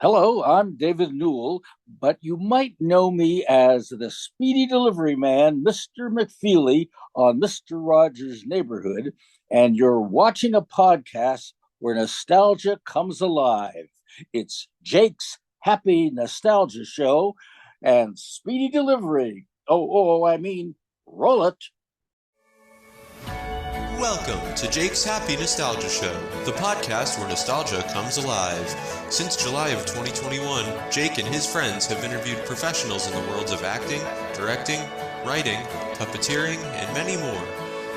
Hello, I'm David Newell, but you might know me as the speedy delivery man, Mr. McFeely, on Mr. Rogers' Neighborhood, and you're watching a podcast where nostalgia comes alive. It's Jake's Happy Nostalgia Show and Speedy Delivery. I mean, roll it. Welcome to Jake's Happy Nostalgia Show, the podcast where nostalgia comes alive. Since July of 2021, Jake and his friends have interviewed professionals in the worlds of acting, directing, writing, puppeteering, and many more.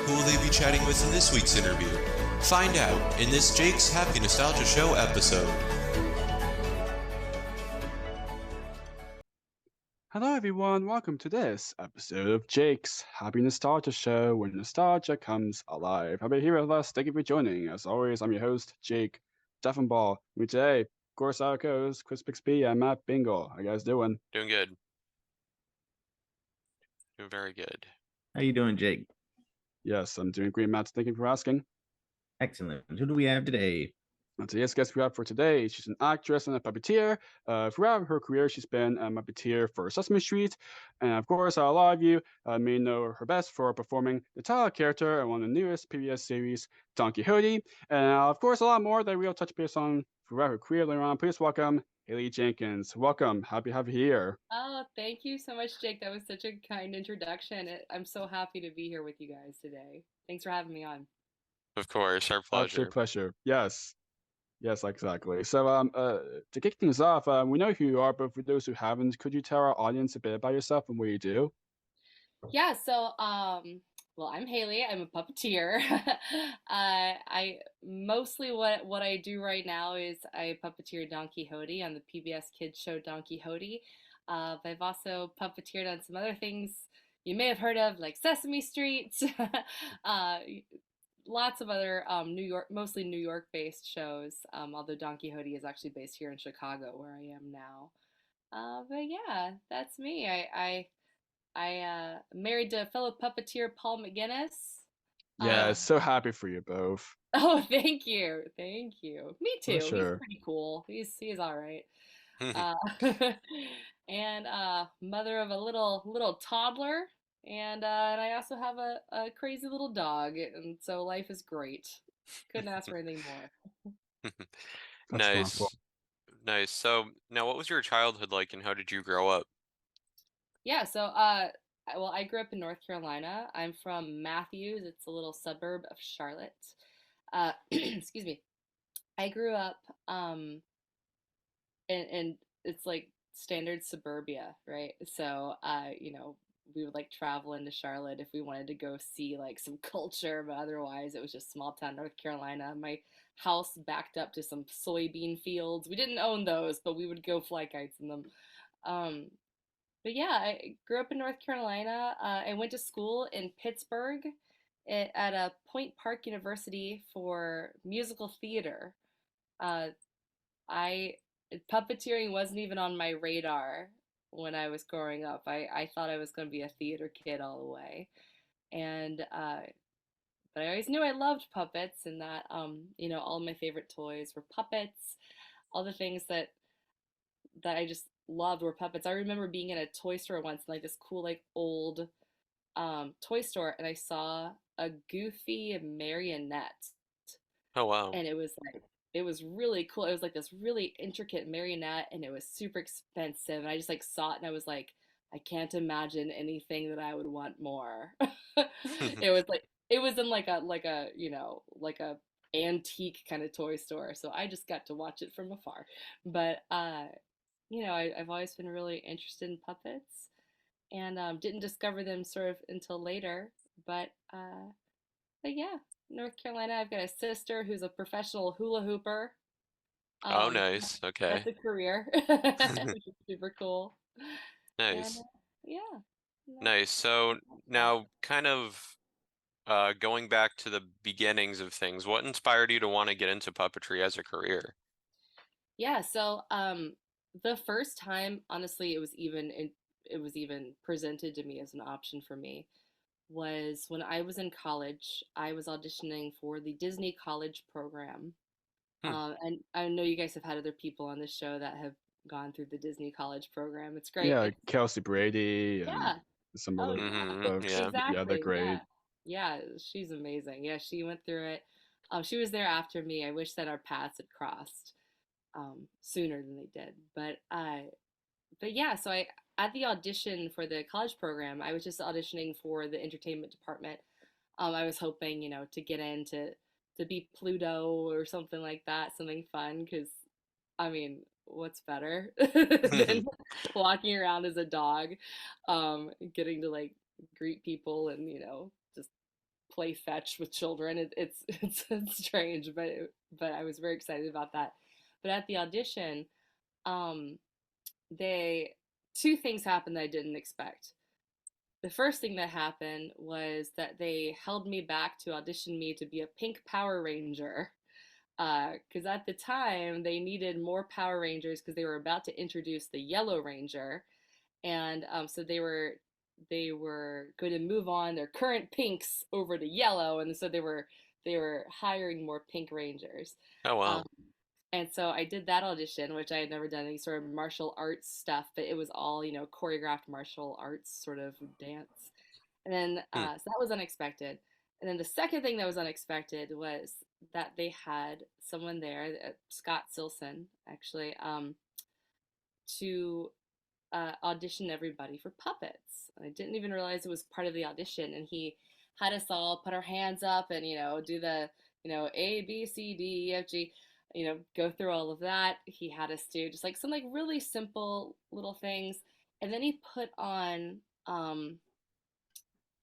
Who will they be chatting with in this week's interview? Find out in this Jake's Happy Nostalgia Show episode. Hello everyone, welcome to this episode of Jake's Happy Nostalgia Show, where nostalgia comes alive. Happy to be here with us. Thank you for joining. As always, I'm your host, Jake Deffinbaugh. Me today, of course, our co-host, Chris Bixby and Matt Bingel. How you guys doing? Doing good. Doing very good. How you doing, Jake? Yes, I'm doing great, Matt. Thank you for asking. Excellent. Who do we have today? Today's guest we have for today, she's an actress and a puppeteer. Throughout her career, she's been a puppeteer for Sesame Street. And of course, a lot of you may know her best for performing the title character in one of the newest PBS series, Donkey Hodie. And of course, a lot more that we'll touch base on throughout her career later on. Please welcome Haley Jenkins. Welcome. Happy to have you here. Oh, thank you so much, Jake. That was such a kind introduction. I'm so happy to be here with you guys today. Thanks for having me on. Of course, our pleasure. Absolute pleasure. Yes. Yes, exactly. So, to kick things off, we know who you are, but for those who haven't, could you tell our audience a bit about yourself and what you do? Yeah, so well, I'm Haley. I'm a puppeteer. I mostly what I do right now is I puppeteer Donkey Hodie on the PBS Kids show Donkey Hodie. But I've also puppeteered on some other things you may have heard of, like Sesame Street. uh, Lots of other mostly New York based shows, although Donkey Hodie is actually based here in Chicago where I am now. But yeah, that's me. I married to fellow puppeteer Paul McGinnis. Yeah, so happy for you both. Oh, thank you. Thank you. Me too. For sure. He's pretty cool. He's all right. Uh, and mother of a little toddler, and I also have a crazy little dog, and so life is great. Couldn't ask for anything more. Nice. Wonderful. Nice. So now what was your childhood like and how did you grow up? Yeah, so well, I grew up in North Carolina. I'm from Matthews. It's a little suburb of Charlotte. Excuse me. I grew up and it's like standard suburbia, right? So, we would like travel into Charlotte if we wanted to go see like some culture, but otherwise it was just small town North Carolina. My house backed up to some soybean fields. We didn't own those, but we would go fly kites in them. Um, but yeah, I grew up in North Carolina. I went to school in Pittsburgh at a Point Park University for musical theater. Uh, I Puppeteering wasn't even on my radar when I was growing up. I thought I was going to be a theater kid all the way, and but I always knew I loved puppets, and that all my favorite toys were puppets. All the things that I just loved were puppets. I remember being in a toy store once, like this cool like old toy store, and I saw a Goofy marionette, Oh wow. and it was really cool. It was like this really intricate marionette, and it was super expensive. And I just like saw it, and I was like, I can't imagine anything that I would want more. It was in like a like a antique kind of toy store, so I just got to watch it from afar. But I've always been really interested in puppets, and didn't discover them sort of until later. But but yeah, North Carolina. I've got a sister who's a professional hula hooper. Oh, Um, nice. Okay. that's a career, which is super cool. And Nice. yeah, no. Nice. So now kind of going back to the beginnings of things, what inspired you to want to get into puppetry as a career? Yeah. So the first time, honestly, it was even presented to me as an option for me was when I was in college. I was auditioning for the Disney College program. And I know you guys have had other people on this show that have gone through the Disney College program. It's great. Yeah, Kelsey Brady and Yeah. some Oh other yeah. folks. Yeah. Yeah, they're Exactly. great. Yeah. She's amazing. Yeah, she went through it. She was there after me. I wish that our paths had crossed sooner than they did. But yeah, so I at the audition for the college program, I was just auditioning for the entertainment department. I was hoping, to get in to be Pluto or something like that, something fun, because I mean, what's better than walking around as a dog, getting to like greet people and just play fetch with children. It's strange, but I was very excited about that. But at the audition, um, they two things happened that I didn't expect. The first thing that happened was that they held me back to audition me to be a pink Power Ranger. Because at the time they needed more Power Rangers because they were about to introduce the Yellow Ranger, and so they were going to move on their current pinks over to yellow, and so they were hiring more pink rangers. Oh wow. Um, and so I did that audition, which I had never done any sort of martial arts stuff, but it was all, choreographed martial arts sort of dance. And then, Hmm. so that was unexpected. And then the second thing that was unexpected was that they had someone there, Scott Silson, actually, to audition everybody for puppets. I didn't even realize it was part of the audition. And he had us all put our hands up and, do the, A, B, C, D, E, F, G, go through all of that. He had us do just like some like really simple little things. And then um,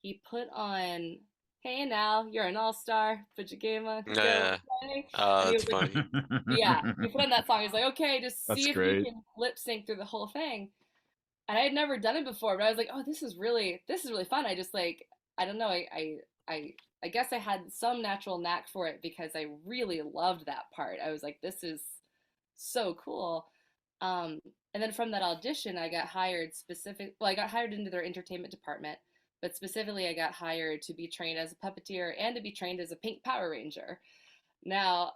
he put on, hey now, you're an all-star, put your game on, Oh, go yeah. play. Oh, And he that's was like, funny. yeah, he put on that song. He's like, okay, just That's see if you great. can lip sync through the whole thing. And I had never done it before, but I was like, oh, this is really fun. I just like, I don't know, I guess I had some natural knack for it because I really loved that part. I was like, this is so cool. Um, and then from that audition, I got hired into their entertainment department, but specifically I got hired to be trained as a puppeteer and to be trained as a pink Power Ranger. Now,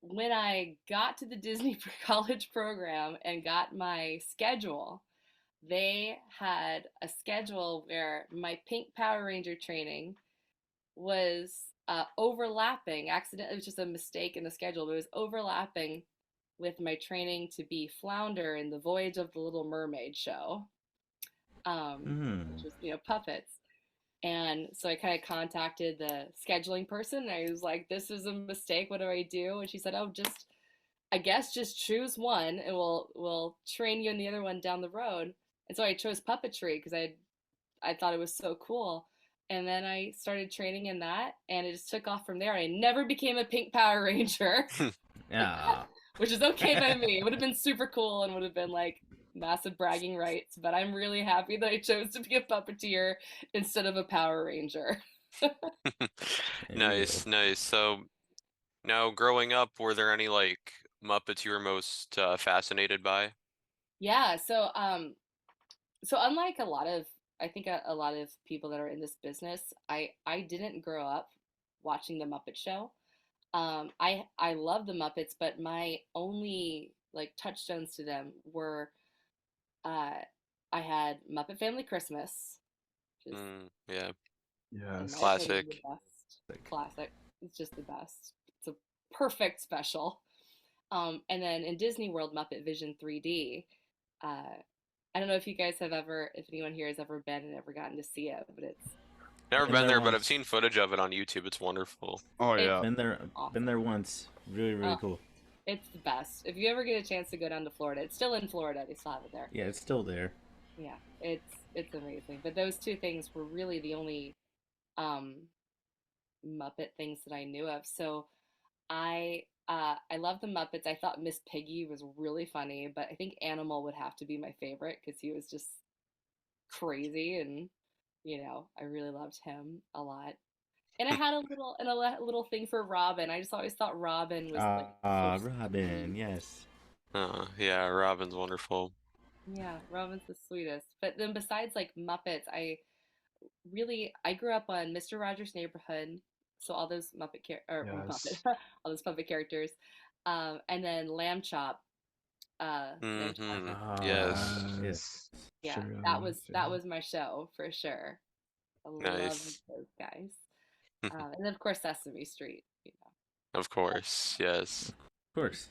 when I got to the Disney college program and got my schedule, they had a schedule where my pink Power Ranger training was overlapping. Accident, it was just a mistake in the schedule, but it was overlapping with my training to be Flounder in the Voyage of the Little Mermaid show, which was puppets. And so I kind of contacted the scheduling person, and I was like, "This is a mistake. What do I do?" And she said, "Oh, I guess just choose one, and we'll train you in the other one down the road." And so I chose puppetry because I thought it was so cool. And then I started training in that, and it just took off from there. I never became a pink Power Ranger, Yeah. which is okay by me. It would have been super cool and would have been like massive bragging rights, but I'm really happy that I chose to be a puppeteer instead of a Power Ranger. There you Nice, go. nice. So now, growing up, were there any like Muppets you were most fascinated by? Yeah, so unlike I think a lot of people that are in this business, I didn't grow up watching the Muppet Show. I love the Muppets, but my only like touchstones to them were uh, I had Muppet Family Christmas, which is Yeah, in my Yes. opinion the classic. best classic. It's just the best. It's a perfect special. And then in Disney World, Muppet Vision 3D. Uh, I don't know if anyone here has ever been and ever gotten to see it, but Never Been been there there, but I've once. seen footage of it on YouTube. It's wonderful. Oh it's yeah. Been there. Been awesome. there once. Really, really Uh, cool. it's the best. If you ever get a chance to go down to Florida, it's still in Florida. They still have it there. Yeah, it's still there. Yeah, it's amazing. But those two things were really the only um, Muppet things that I knew of. So I love the Muppets. I thought Miss Piggy was really funny, but I think Animal would have to be my favorite because he was just crazy, and I really loved him a lot. And I had a little thing for Robin. I just always thought Robin was like so Robin. sweet. Yes. Yeah, Robin's wonderful. Yeah, Robin's the sweetest. But then besides like Muppets, I grew up on Mr. Rogers' Neighborhood, so all those Muppet or Yes. Muppet, all those puppet characters. And then Lamb Chop. Lamb Chop. Mm-hmm. Ah, Yes. yes. Yeah, Sugar, that was my show for sure. I love Nice. those guys. And then of course Sesame Street. Of course. Yes. Of course.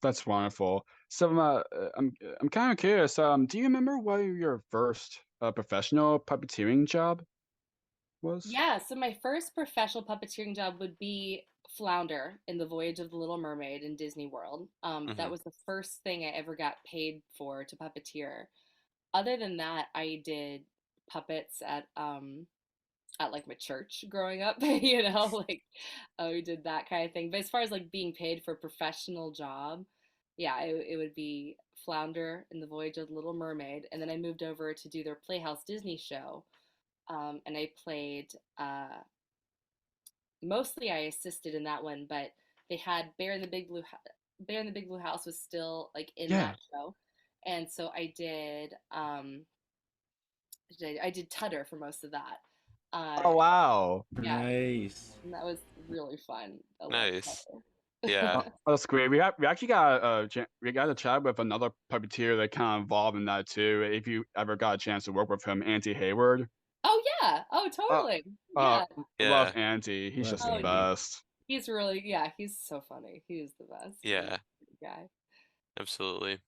That's wonderful. So I'm kind of curious. Do you remember what your first professional puppeteering job was? Yeah, so my first professional puppeteering job would be Flounder in The Voyage of the Little Mermaid in Disney World. That Mm-hmm. was the first thing I ever got paid for to puppeteer. Other than that, I did puppets at like my church growing up, like we did that kind of thing. But as far as like being paid for a professional job, yeah, it would be Flounder in The Voyage of the Little Mermaid, and then I moved over to do their Playhouse Disney show, and I played mostly I assisted in that one, but they had Bear in the Big Blue House was still like in Yeah. that show, and so I did Tutter for most of that. Oh wow. Yeah, Nice. and that was really fun. I love Nice. Tutter. Yeah. That's great. We actually got we got a chat with another puppeteer that kind of involved in that too. If you ever got a chance to work with him, Auntie Hayward. Oh yeah. Oh totally. Uh, Yeah. love Yeah. Auntie. He's Love just the Andy. best. He's really he's so funny. He's the best. Yeah. Guy. Absolutely.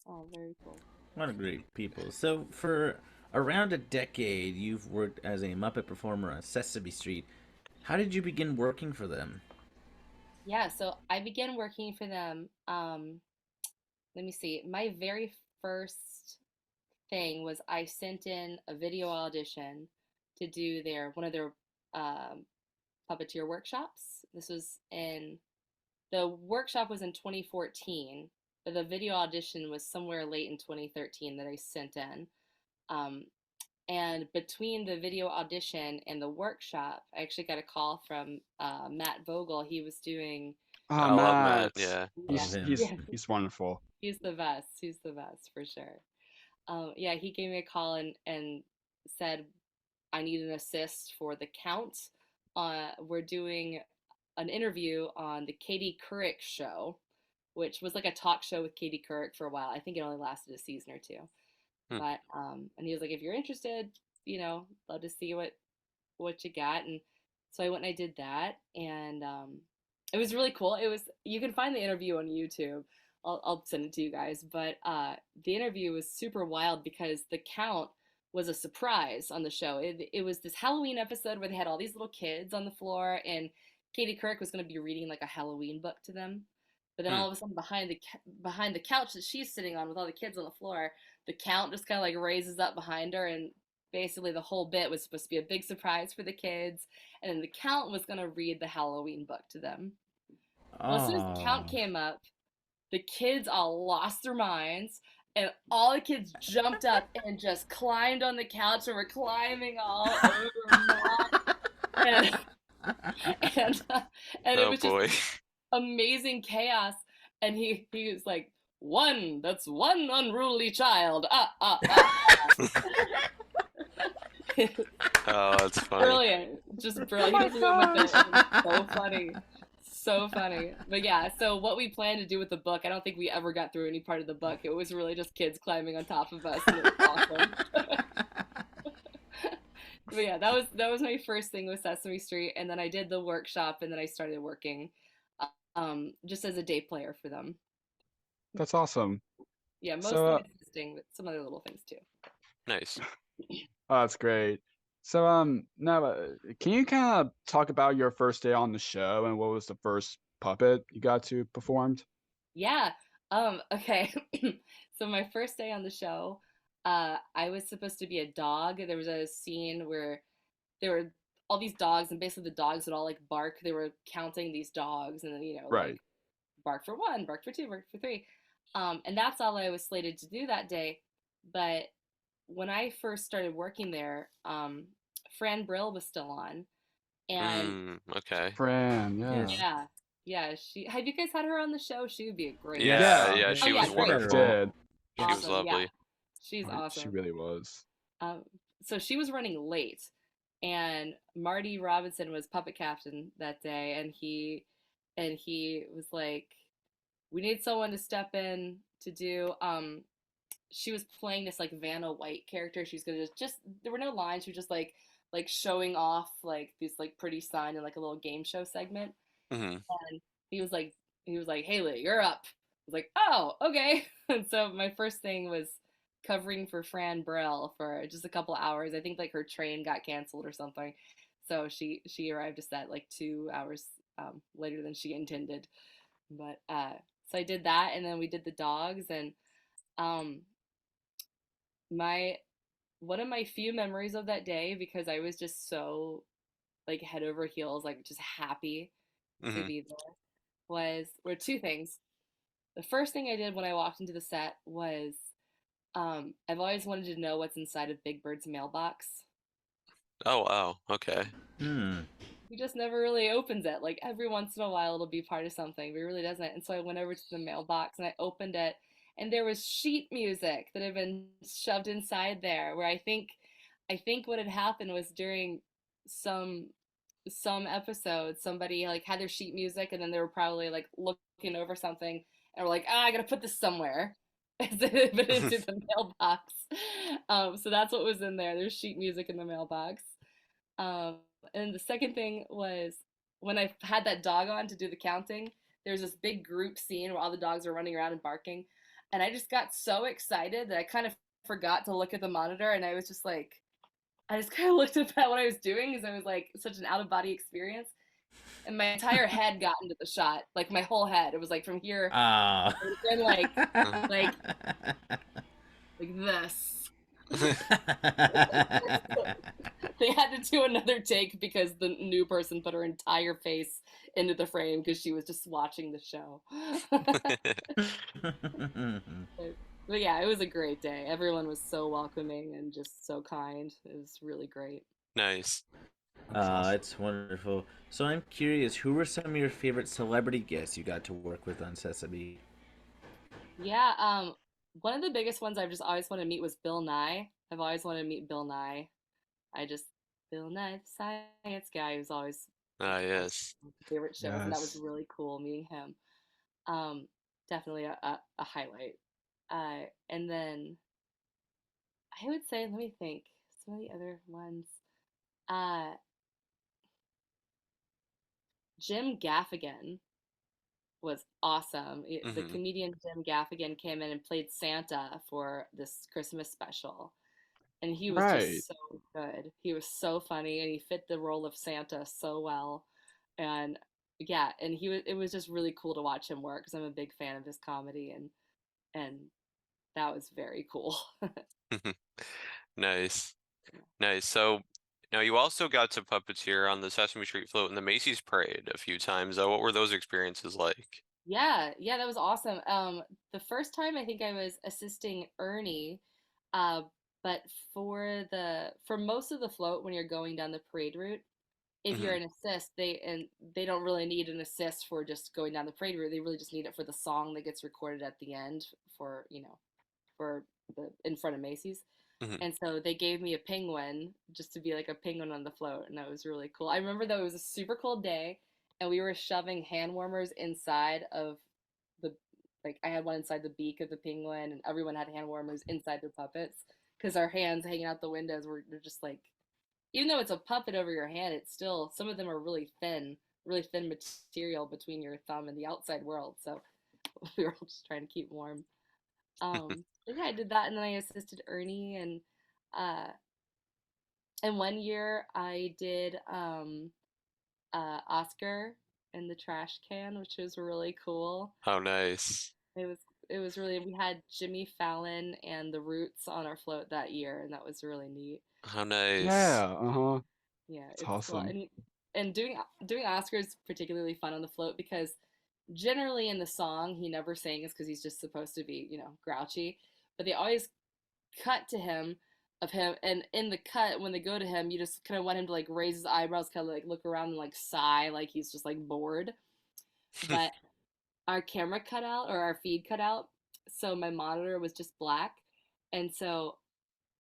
Oh, very cool. What a great people. So for around a decade, you've worked as a Muppet performer on Sesame Street. How did you begin working for them? Yeah, so I began working for them. Let me see. My very first thing was I sent in a video audition to do one of their um, puppeteer workshops. The workshop was in 2014, but the video audition was somewhere late in 2013 that I sent in. And between the video audition and the workshop, I actually got a call from Matt Vogel. He was doing. Oh, I love Matt. Matt. Yeah. He's Love him. he's he's wonderful. He's the best. He's the best for sure. Yeah, he gave me a call and said I need an assist for the count. We're doing an interview on the Katie Couric show, which was like a talk show with Katie Couric for a while. I think it only lasted a season or two. Hmm. But and he was like, if you're interested, love to see what you got. And so I went and I did that, and it was really cool. You can find the interview on YouTube. I'll send it to you guys. But the interview was super wild because the count was a surprise on the show. It was this Halloween episode where they had all these little kids on the floor, and Katie Couric was going to be reading like a Halloween book to them. But then all of a sudden, behind the couch that she's sitting on with all the kids on the floor, the count just kind of like raises up behind her, and basically the whole bit was supposed to be a big surprise for the kids, and then the count was going to read the Halloween book to them. Well, as soon as the count came up, the kids all lost their minds, and all the kids jumped up and just climbed on the couch and were climbing all over Mom. And it Oh was boy. just amazing chaos. And he was like, that's one unruly child. Oh, that's funny. Brilliant. Just brilliant. He just went with it. It was so funny. So funny. But yeah, so what we planned to do with the book, I don't think we ever got through any part of the book. It was really just kids climbing on top of us, and it was awesome. But yeah, that was my first thing with Sesame Street, and then I did the workshop, and then I started working just as a day player for them. That's awesome. Yeah, mostly So assisting, but some other little things too. Nice. oh, that's great. So now can you kind of talk about your first day on the show and what was the first puppet you got to performed? Yeah. Okay. So my first day on the show, I was supposed to be a dog. There was a scene where there were all these dogs, and basically the dogs would all like bark. They were counting these dogs, and then Right. like bark for one, bark for two, bark for three. And that's all I was slated to do that day. But when I first started working there, Fran Brill was still on, and Okay. Fran, yeah. yeah, she. Have you guys had her on the show? She would be a great. Yeah, Yeah. she Oh, was yeah, great. wonderful. Did. She was Awesome, lovely. yeah. She's awesome. She really was. So she was running late, and Marty Robinson was puppet captain that day, and he and he was like, we need someone to step in to do she was playing this like Vanna White character. She's gonna just there were no lines. She was just like showing off like this like pretty sign in like a little game show segment. Hmm. And he was like Haley, you're up. I was like, oh, okay. And so my first thing was covering for Fran Brill for just a couple hours. I think like her train got canceled or something. So she arrived to set like 2 hours later than she intended. But so I did that, and then we did the dogs, and um my one of my few memories of that day, because I was just so like head over heels, like just happy to Hmm. be there, were two things. The first thing I did when I walked into the set was I've always wanted to know what's inside of Big Bird's mailbox. Oh, wow. Okay. Hmm. He just never really opens it. Like every once in a while it'll be part of something, but he really doesn't. And so I went over to the mailbox and I opened it, and there was sheet music that had been shoved inside there, where I think what had happened was during some some episodes somebody like had their sheet music, and then they were probably like looking over something and were like, I gotta put this somewhere. Put it into the mailbox. So that's what was in there. There's sheet music in the mailbox. Um, and the second thing was when I had that dog on to do the counting, there was this big group scene where all the dogs were running around and barking. And I just got so excited that I kind of forgot to look at the monitor. And I was just like, I just kind of looked up at what I was doing because I was like such an out of body experience. And my entire head got into the shot, like my whole head. It was like from here, Ah. and like this. They had to do another take because the new person put her entire face into the frame because she was just watching the show. But yeah, it was a great day. Everyone was so welcoming and just so kind. It was really great. Nice. It's wonderful. So I'm curious, who were some of your favorite celebrity guests you got to work with on Sesame? Yeah, one of the biggest ones I've just always wanted to meet was Bill Nye. I've always wanted to meet Bill Nye. I just Bill Nye, the science guy, who's always Ah, one yes. of my favorite shows, and that was Yes. really cool meeting him. Definitely a highlight. And then I would say, let me think, some of the other ones. Uh, Jim Gaffigan was awesome. The Hmm. comedian Jim Gaffigan came in and played Santa for this Christmas special. And he was Right. just so good. He was so funny, and he fit the role of Santa so well. And yeah, and it was just really cool to watch him work because I'm a big fan of his comedy, and that was very cool. Nice. Nice. So now you also got to puppeteer on the Sesame Street float and the Macy's Parade a few times. What were those experiences like? Yeah, yeah, that was awesome. The first time I think I was assisting Ernie, uh, but for most of the float when you're going down the parade route, if you're Hmm. an assist, they don't really need an assist for just going down the parade route. They really just need it for the song that gets recorded at the end for, for the in front of Macy's. Hmm. And so they gave me a penguin just to be like a penguin on the float, and that was really cool. I remember though it was a super cold day, and we were shoving hand warmers inside of the like I had one inside the beak of the penguin, and everyone had hand warmers inside their puppets because our hands hanging out the windows were just like, even though it's a puppet over your hand, it's still some of them are really thin material between your thumb and the outside world. So we were all just trying to keep warm. But yeah, I did that, and then I assisted Ernie, uh, and one year I did Oscar in the trash can, which was really cool. How nice. It was it was really we had Jimmy Fallon and the Roots on our float that year, and that was really neat. How nice. Yeah. Uh-huh. Yeah, It's it's a lot, awesome. and doing Oscar is particularly fun on the float because generally in the song he never sings because he's just supposed to be grouchy, but they always cut to him of him, and in the cut when they go to him you just kind of want him to like raise his eyebrows, kind of like look around and like sigh like he's just like bored. But our camera cut out, or our feed cut out, so my monitor was just black, and so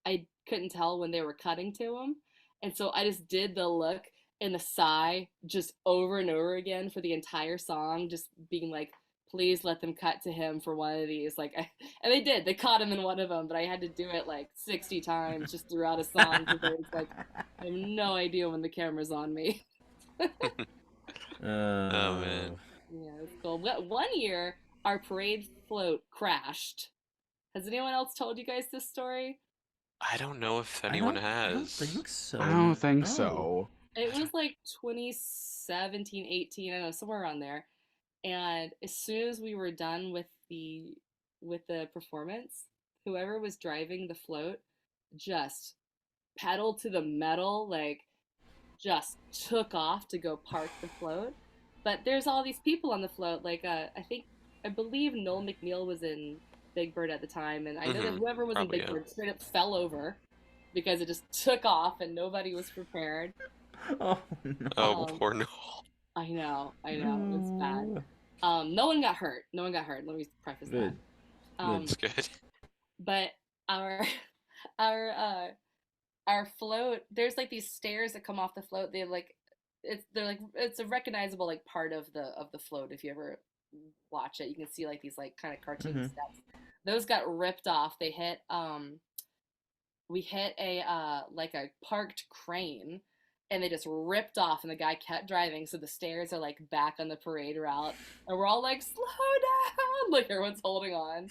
I couldn't tell when they were cutting to him, and so I just did the look, and the sigh just over and over again for the entire song, just being like, please let them cut to him for one of these. Like, and they did. They caught him in one of them, but I had to do it like 60 times just throughout a song because I was like, I have no idea when the camera's on me. Oh man. Yeah, it's cool. One year, our parade float crashed. Has anyone else told you guys this story? I don't know if anyone I don't has. think so. I don't think No. so. It was like 2017, 18, I don't know, somewhere around there. And as soon as we were done with the performance, whoever was driving the float just pedal to the metal, like just took off to go park the float. But there's all these people on the float. Like I believe Noel McNeil was in Big Bird at the time, and I know that whoever was Probably, in Big Bird straight up fell over because it just took off and nobody was prepared. Oh no. Oh, poor Noel. I know, it was bad. No one got hurt. No one got hurt. Let me preface Good. that. That's good. But our our our float, there's like these stairs that come off the float. It's a recognizable like part of the float. If you ever watch it, you can see like these like kind of cartoon steps. Those got ripped off. They hit we hit a like a parked crane, and they just ripped off, and the guy kept driving, so the stairs are like back on the parade route, and we're all like, slow down, like everyone's holding on.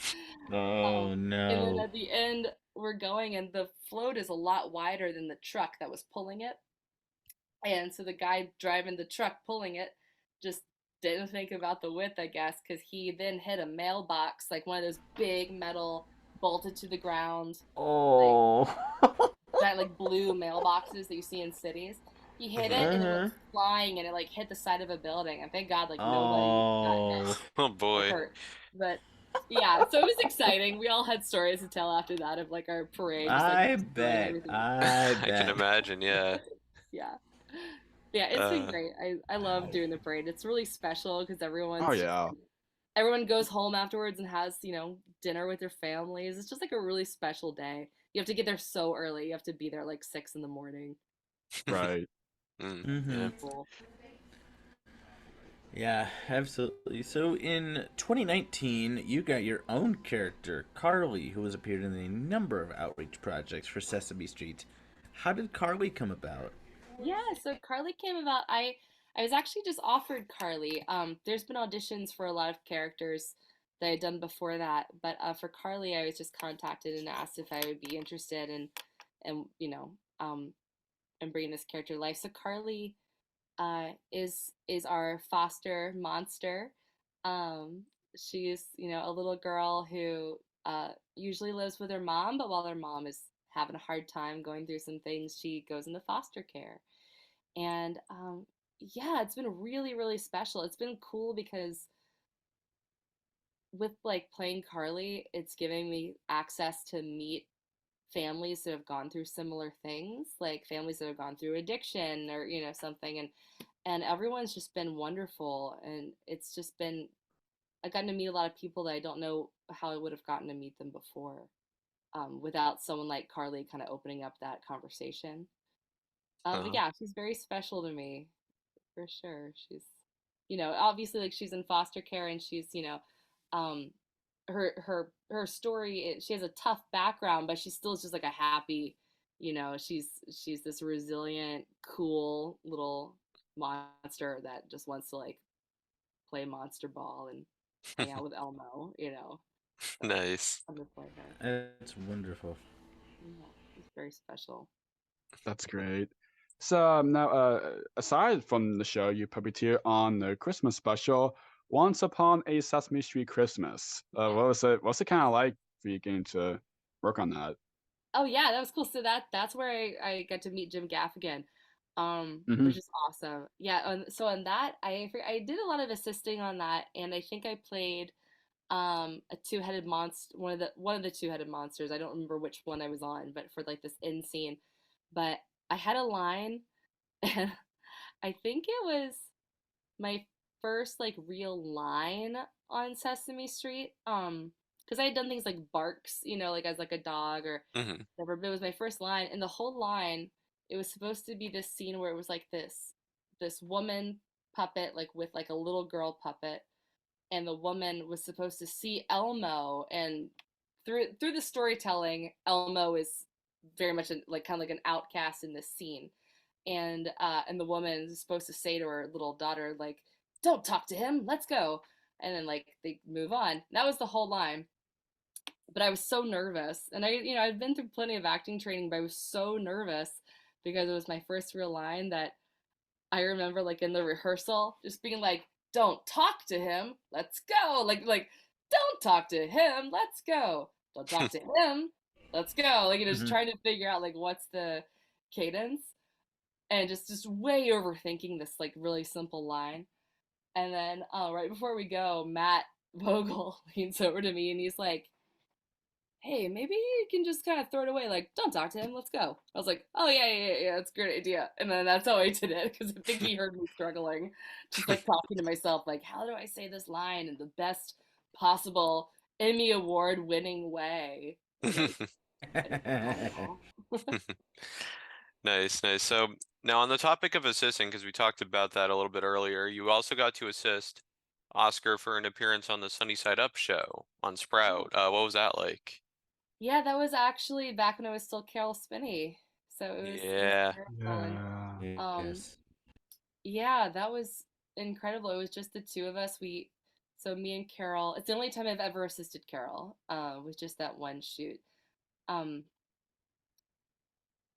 Oh no. And then at the end we're going, and the float is a lot wider than the truck that was pulling it, and so the guy driving the truck pulling it just didn't think about the width, I guess, because he then hit a mailbox, like one of those big metal bolted to the ground, Oh. that like blue mailboxes that you see in cities. He hit it, and it went flying, and it like hit the side of a building, and thank God like nobody got hit Oh boy. or hurt. But yeah, so it was exciting. We all had stories to tell after that of like our parade. Just, like, I bet. I I can imagine, yeah. Yeah. Yeah, it's been great. I love doing the parade. It's really special because everyone's Oh yeah. everyone goes home afterwards and has, dinner with their families. It's just like a really special day. You have to get there so early. You have to be there like 6 in the morning. Right. Yeah. Cool. Yeah, absolutely. So in 2019, you got your own character, Karli, who has appeared in a number of outreach projects for Sesame Street. How did Karli come about? Yeah, so Karli came about. I was actually just offered Karli. There's been auditions for a lot of characters that I'd done before that, but for Karli, I was just contacted and asked if I would be interested in and bringing this character to life. So Karli is our foster monster. She's a little girl who usually lives with her mom, but while her mom is having a hard time going through some things, she goes into foster care. And yeah, it's been really, really special. It's been cool because with like playing Karli, it's giving me access to meet families that have gone through similar things, like families that have gone through addiction or something, and everyone's just been wonderful, and it's just been I've gotten to meet a lot of people that I don't know how I would have gotten to meet them before, without someone like Karli kind of opening up that conversation. But yeah, she's very special to me, for sure. She's, obviously like she's in foster care, and she's, um, her story. She has a tough background, but she still is just like a happy, she's this resilient, cool little monster that just wants to like play monster ball and hang out with Elmo. So Nice. I'm just like her. That's wonderful. Yeah, it's very special. That's great. So now, aside from the show, you puppeteer on the Christmas special, Once Upon a Sesame Street Christmas. What was it? What's it kind of like for you getting to work on that? Oh yeah, that was cool. So that's where I got to meet Jim Gaffigan, Mhm. which is awesome. Yeah, so on that, I did a lot of assisting on that, and I think I played a two-headed monster, one of the two-headed monsters. I don't remember which one I was on, but for like this end scene, but I had a line, and I think it was my first like real line on Sesame Street. Because I had done things like barks, like as like a dog or hmm whatever. But it was my first line, and the whole line, it was supposed to be this scene where it was like this this woman puppet, like with like a little girl puppet, and the woman was supposed to see Elmo, and through the storytelling, Elmo is very much like kind of like an outcast in this scene, and the woman is supposed to say to her little daughter like, "Don't talk to him, let's go," and then like they move on. That was the whole line. But I was so nervous, and I'd been through plenty of acting training, but I was so nervous because it was my first real line that I remember like in the rehearsal just being like, "Don't talk to him, let's go." Like don't talk to him, let's go. Don't talk to him, let's go. Like just trying to figure out like what's the cadence, and just way overthinking this like really simple line. And then right before we go, Matt Vogel leans over to me and he's like, "Hey, maybe you can just kind of throw it away, like, don't talk to him, let's go." I was like, "Oh, yeah, that's a great idea." And then that's how I did it, because I think he heard me struggling, just like talking to myself, like, how do I say this line in the best possible Emmy Award winning way? Nice, nice. So now on the topic of assisting, because we talked about that a little bit earlier, you also got to assist Oscar for an appearance on the Sunny Side Up show on Sprout. What was that like? Yeah, that was actually back when I was still Carol Spinney. So it was Yeah. very fun. Um, Yes. yeah, that was incredible. It was just the two of us. So me and Carol, it's the only time I've ever assisted Carol, was just that one shoot. Um,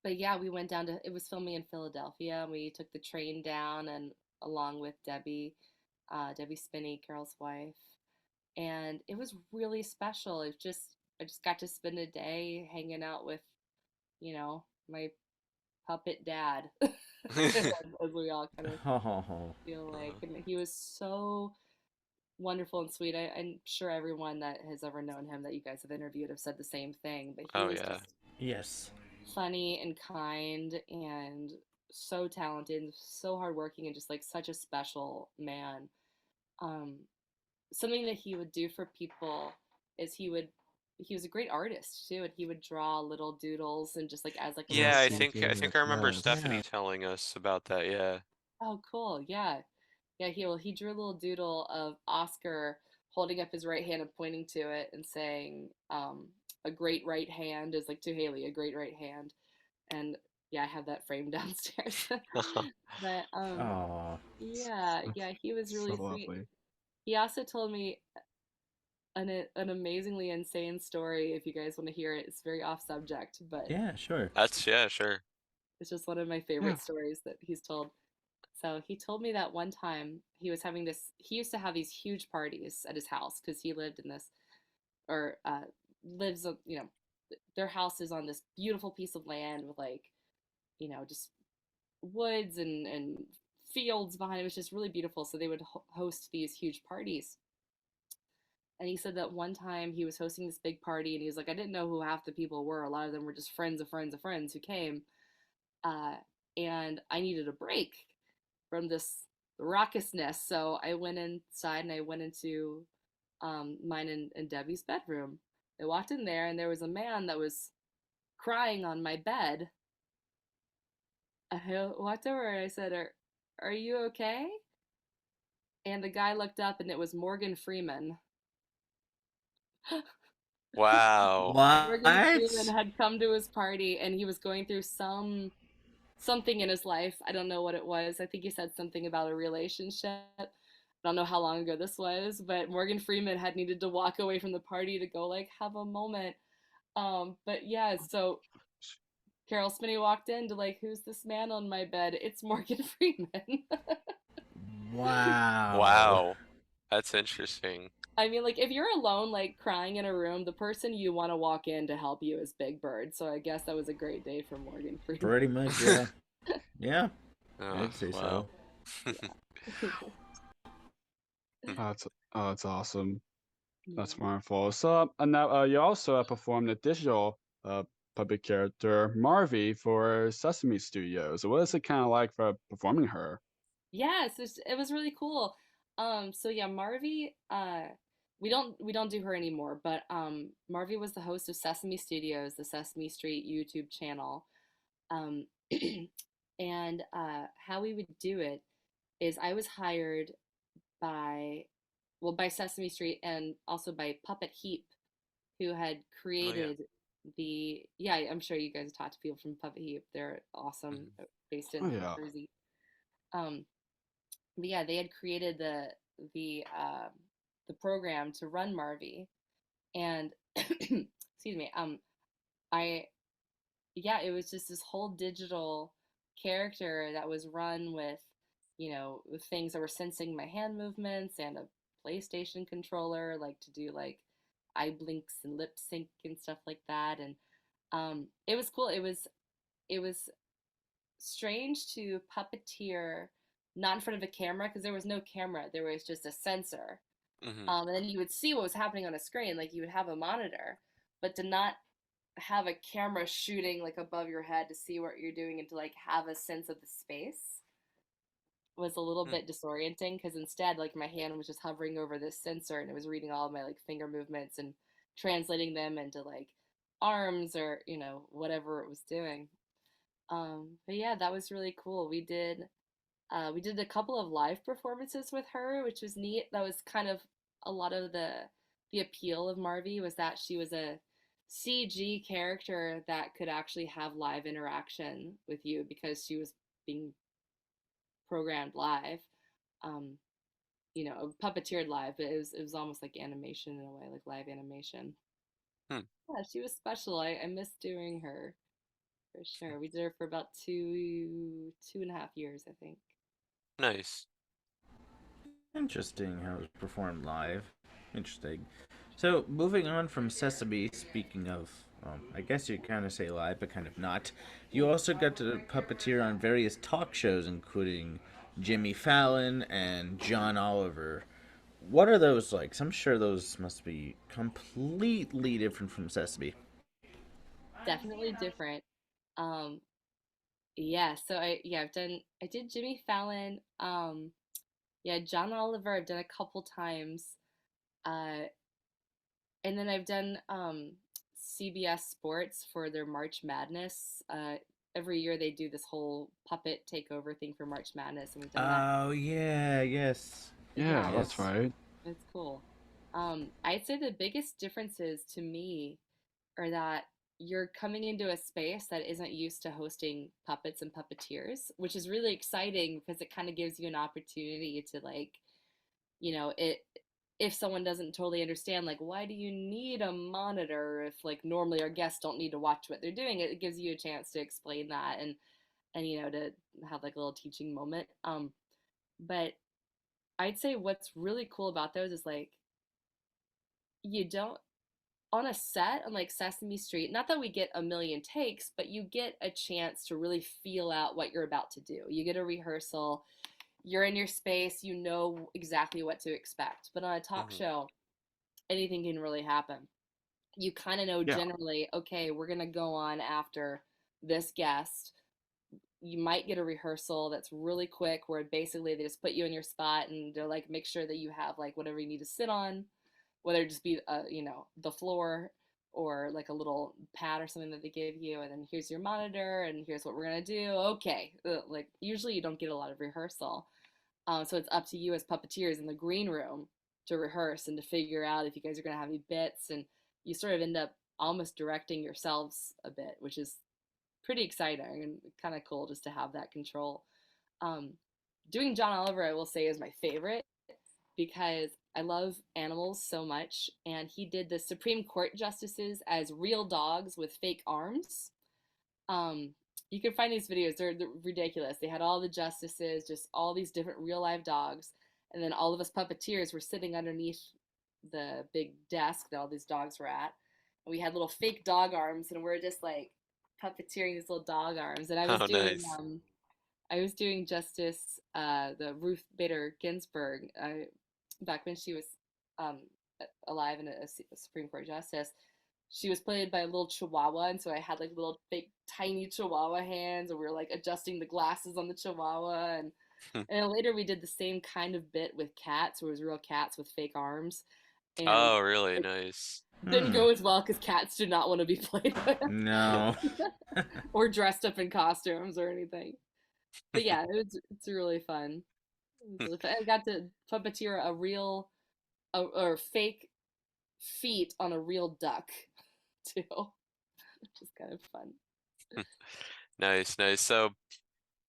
but yeah, we went down to, it was filming in Philadelphia, and we took the train down, and along with Debbie Spinney, Carol's wife. And it was really special. I just got to spend a day hanging out with, my puppet dad, as we all kind of Oh, feel like. And he was so wonderful and sweet. I'm sure everyone that has ever known him that you guys have interviewed have said the same thing, but he Oh was yeah. just yes. funny and kind and so talented and so hardworking and just like such a special man. Um, Something that he would do for people is he was a great artist too, and he would draw little doodles and just like as like a little Yeah, I Yes, he think I did. think I remember Yes. Stephanie Yeah. telling us about that. Yeah. Oh, cool. Yeah. Yeah, he drew a little doodle of Oscar holding up his right hand and pointing to it and saying, "A great right hand," is like to Haley, "A great right hand." And yeah, I have that framed downstairs. But Oh, yeah, he was So really sweet. lovely. He also told me an amazingly insane story. If you guys want to hear it, it's very off subject, but yeah, sure. That's yeah, sure. it's just one of my Yeah. favorite stories that he's told. So he told me that one time he used to have these huge parties at his house because he lived in this, or lives, their house is on this beautiful piece of land with like, just woods and fields behind it. It was just really beautiful. So they would host these huge parties. And he said that one time he was hosting this big party and he was like, I didn't know who half the people were. A lot of them were just friends of friends of friends who came. Uh, and I needed a break from this raucousness. So I went inside and I went into mine and Debbie's bedroom. I walked in there and there was a man that was crying on my bed. I walked over and I said, are you okay? And the guy looked up and it was Morgan Freeman. Wow. Morgan Freeman What? had come to his party and he was going through something in his life. I don't know what it was. I think he said something about a relationship. I don't know how long ago this was, but Morgan Freeman had needed to walk away from the party to go like have a moment. But yeah, so Carol Spinney walked in to like, who's this man on my bed? It's Morgan Freeman. Wow. Wow. That's interesting. I mean, like, if you're alone, like, crying in a room, the person you want to walk in to help you is Big Bird. So I guess that was a great day for Morgan Freeman. Pretty much, yeah. Yeah, Oh, I'd say wow. so. That's awesome. That's wonderful. So, and now you also performed a digital puppet character, Marvie, for Sesame Studios. So what is it kind of like for performing her? Yes, it was really cool. So yeah, Marvie, we don't do her anymore, but Marvie was the host of Sesame Studios, the Sesame Street YouTube channel. Um, and how we would do it is I was hired by, well, by Sesame Street and also by Puppet Heap, who had Oh yeah. created yeah, I'm sure you guys have talked to people from Puppet Heap. They're awesome, Hmm. based Oh in yeah. Jersey. Um, but yeah, they had created the the program to run Marvie, and excuse me, I yeah, it was just this whole digital character that was run with, with things that were sensing my hand movements and a PlayStation controller, like to do like eye blinks and lip sync and stuff like that. And it was cool. It was strange to puppeteer not in front of a camera because there was no camera. There was just a sensor. Hmm. And then you would see what was happening on a screen, like you would have a monitor, but to not have a camera shooting like above your head to see what you're doing and to like have a sense of the space was a little bit disorienting because instead like my hand was just hovering over this sensor and it was reading all of my like finger movements and translating them into like arms or whatever it was doing. But yeah, that was really cool. We did a couple of live performances with her, which was neat. That was kind of a lot of the appeal of Marvie, was that she was a CG character that could actually have live interaction with you because she was being programmed live. Um, puppeteered live, but it was almost like animation in a way, like live animation. Hmm. Yeah, she was special. I missed doing her for sure. We did her for about 2.5 years, I think. Nice. Interesting how it was performed live. Interesting. So, moving on from Sesame, speaking of, I guess you kind of say live, but kind of not. You also got to puppeteer on various talk shows, including Jimmy Fallon and John Oliver. What are those like? 'Cause I'm sure those must be completely different from Sesame. Definitely different. Um, yeah, so I did Jimmy Fallon. Yeah, John Oliver I've done a couple times. Uh, and then I've done CBS Sports for their March Madness. Every year they do this whole puppet takeover thing for March Madness, and we've done that. Oh, yeah, yes. Yeah, Yeah, that's Yes. right. it's cool. I'd say the biggest differences to me are that you're coming into a space that isn't used to hosting puppets and puppeteers, which is really exciting because it kind of gives you an opportunity to like, it if someone doesn't totally understand like why do you need a monitor if like normally our guests don't need to watch what they're doing, it gives you a chance to explain that and to have like a little teaching moment. But I'd say what's really cool about those is like you don't on a set on like Sesame Street, not that we get a million takes, but you get a chance to really feel out what you're about to do. You get a rehearsal, you're in your space, you know exactly what to expect. But on a talk Hmm. show, anything can really happen. You kind of know Yeah. generally, okay, we're going to go on after this guest. You might get a rehearsal that's really quick where basically they just put you in your spot and they're like, make sure that you have like whatever you need to sit on, whether it just be the floor or like a little pad or something that they give you, and then here's your monitor and here's what we're gonna do. Okay, like usually you don't get a lot of rehearsal, so it's up to you as puppeteers in the green room to rehearse and to figure out if you guys are gonna have any bits, and you sort of end up almost directing yourselves a bit, which is pretty exciting and kind of cool just to have that control. Um, Doing John Oliver, I will say, is my favorite because I love animals so much. And he did the Supreme Court justices as real dogs with fake arms. Um, you can find these videos, they're ridiculous. They had all the justices, just all these different real live dogs. And then all of us puppeteers were sitting underneath the big desk that all these dogs were at. And we had little fake dog arms, and we're just like puppeteering these little dog arms. And Oh, nice. I was doing Justice, the Ruth Bader Ginsburg, back when she was um, alive and a Supreme Court justice. She was played by a little Chihuahua, and so I had like little fake tiny Chihuahua hands, and we were like adjusting the glasses on the Chihuahua, and then later we did the same kind of bit with cats, where it was real cats with fake arms, and Oh, really it nice. didn't Hmm. go as well because cats did not want to be played with No. or dressed up in costumes or anything. But yeah, it's really fun. was really fun. I got to puppeteer a real or fake feet on a real duck too, which is kind of fun. Nice, nice. So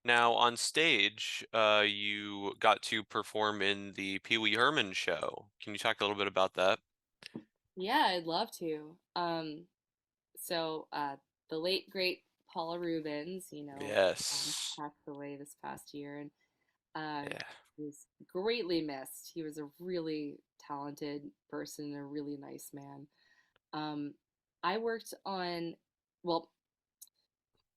now on stage, you got to perform in the Pee Wee Herman show. Can you talk a little bit about that? Yeah, I'd love to. So the late great Paula Rubens, Yes. passed away this past year, and uh, Yeah. he was greatly missed. He was a really talented person, a really nice man. Um, I worked on, well,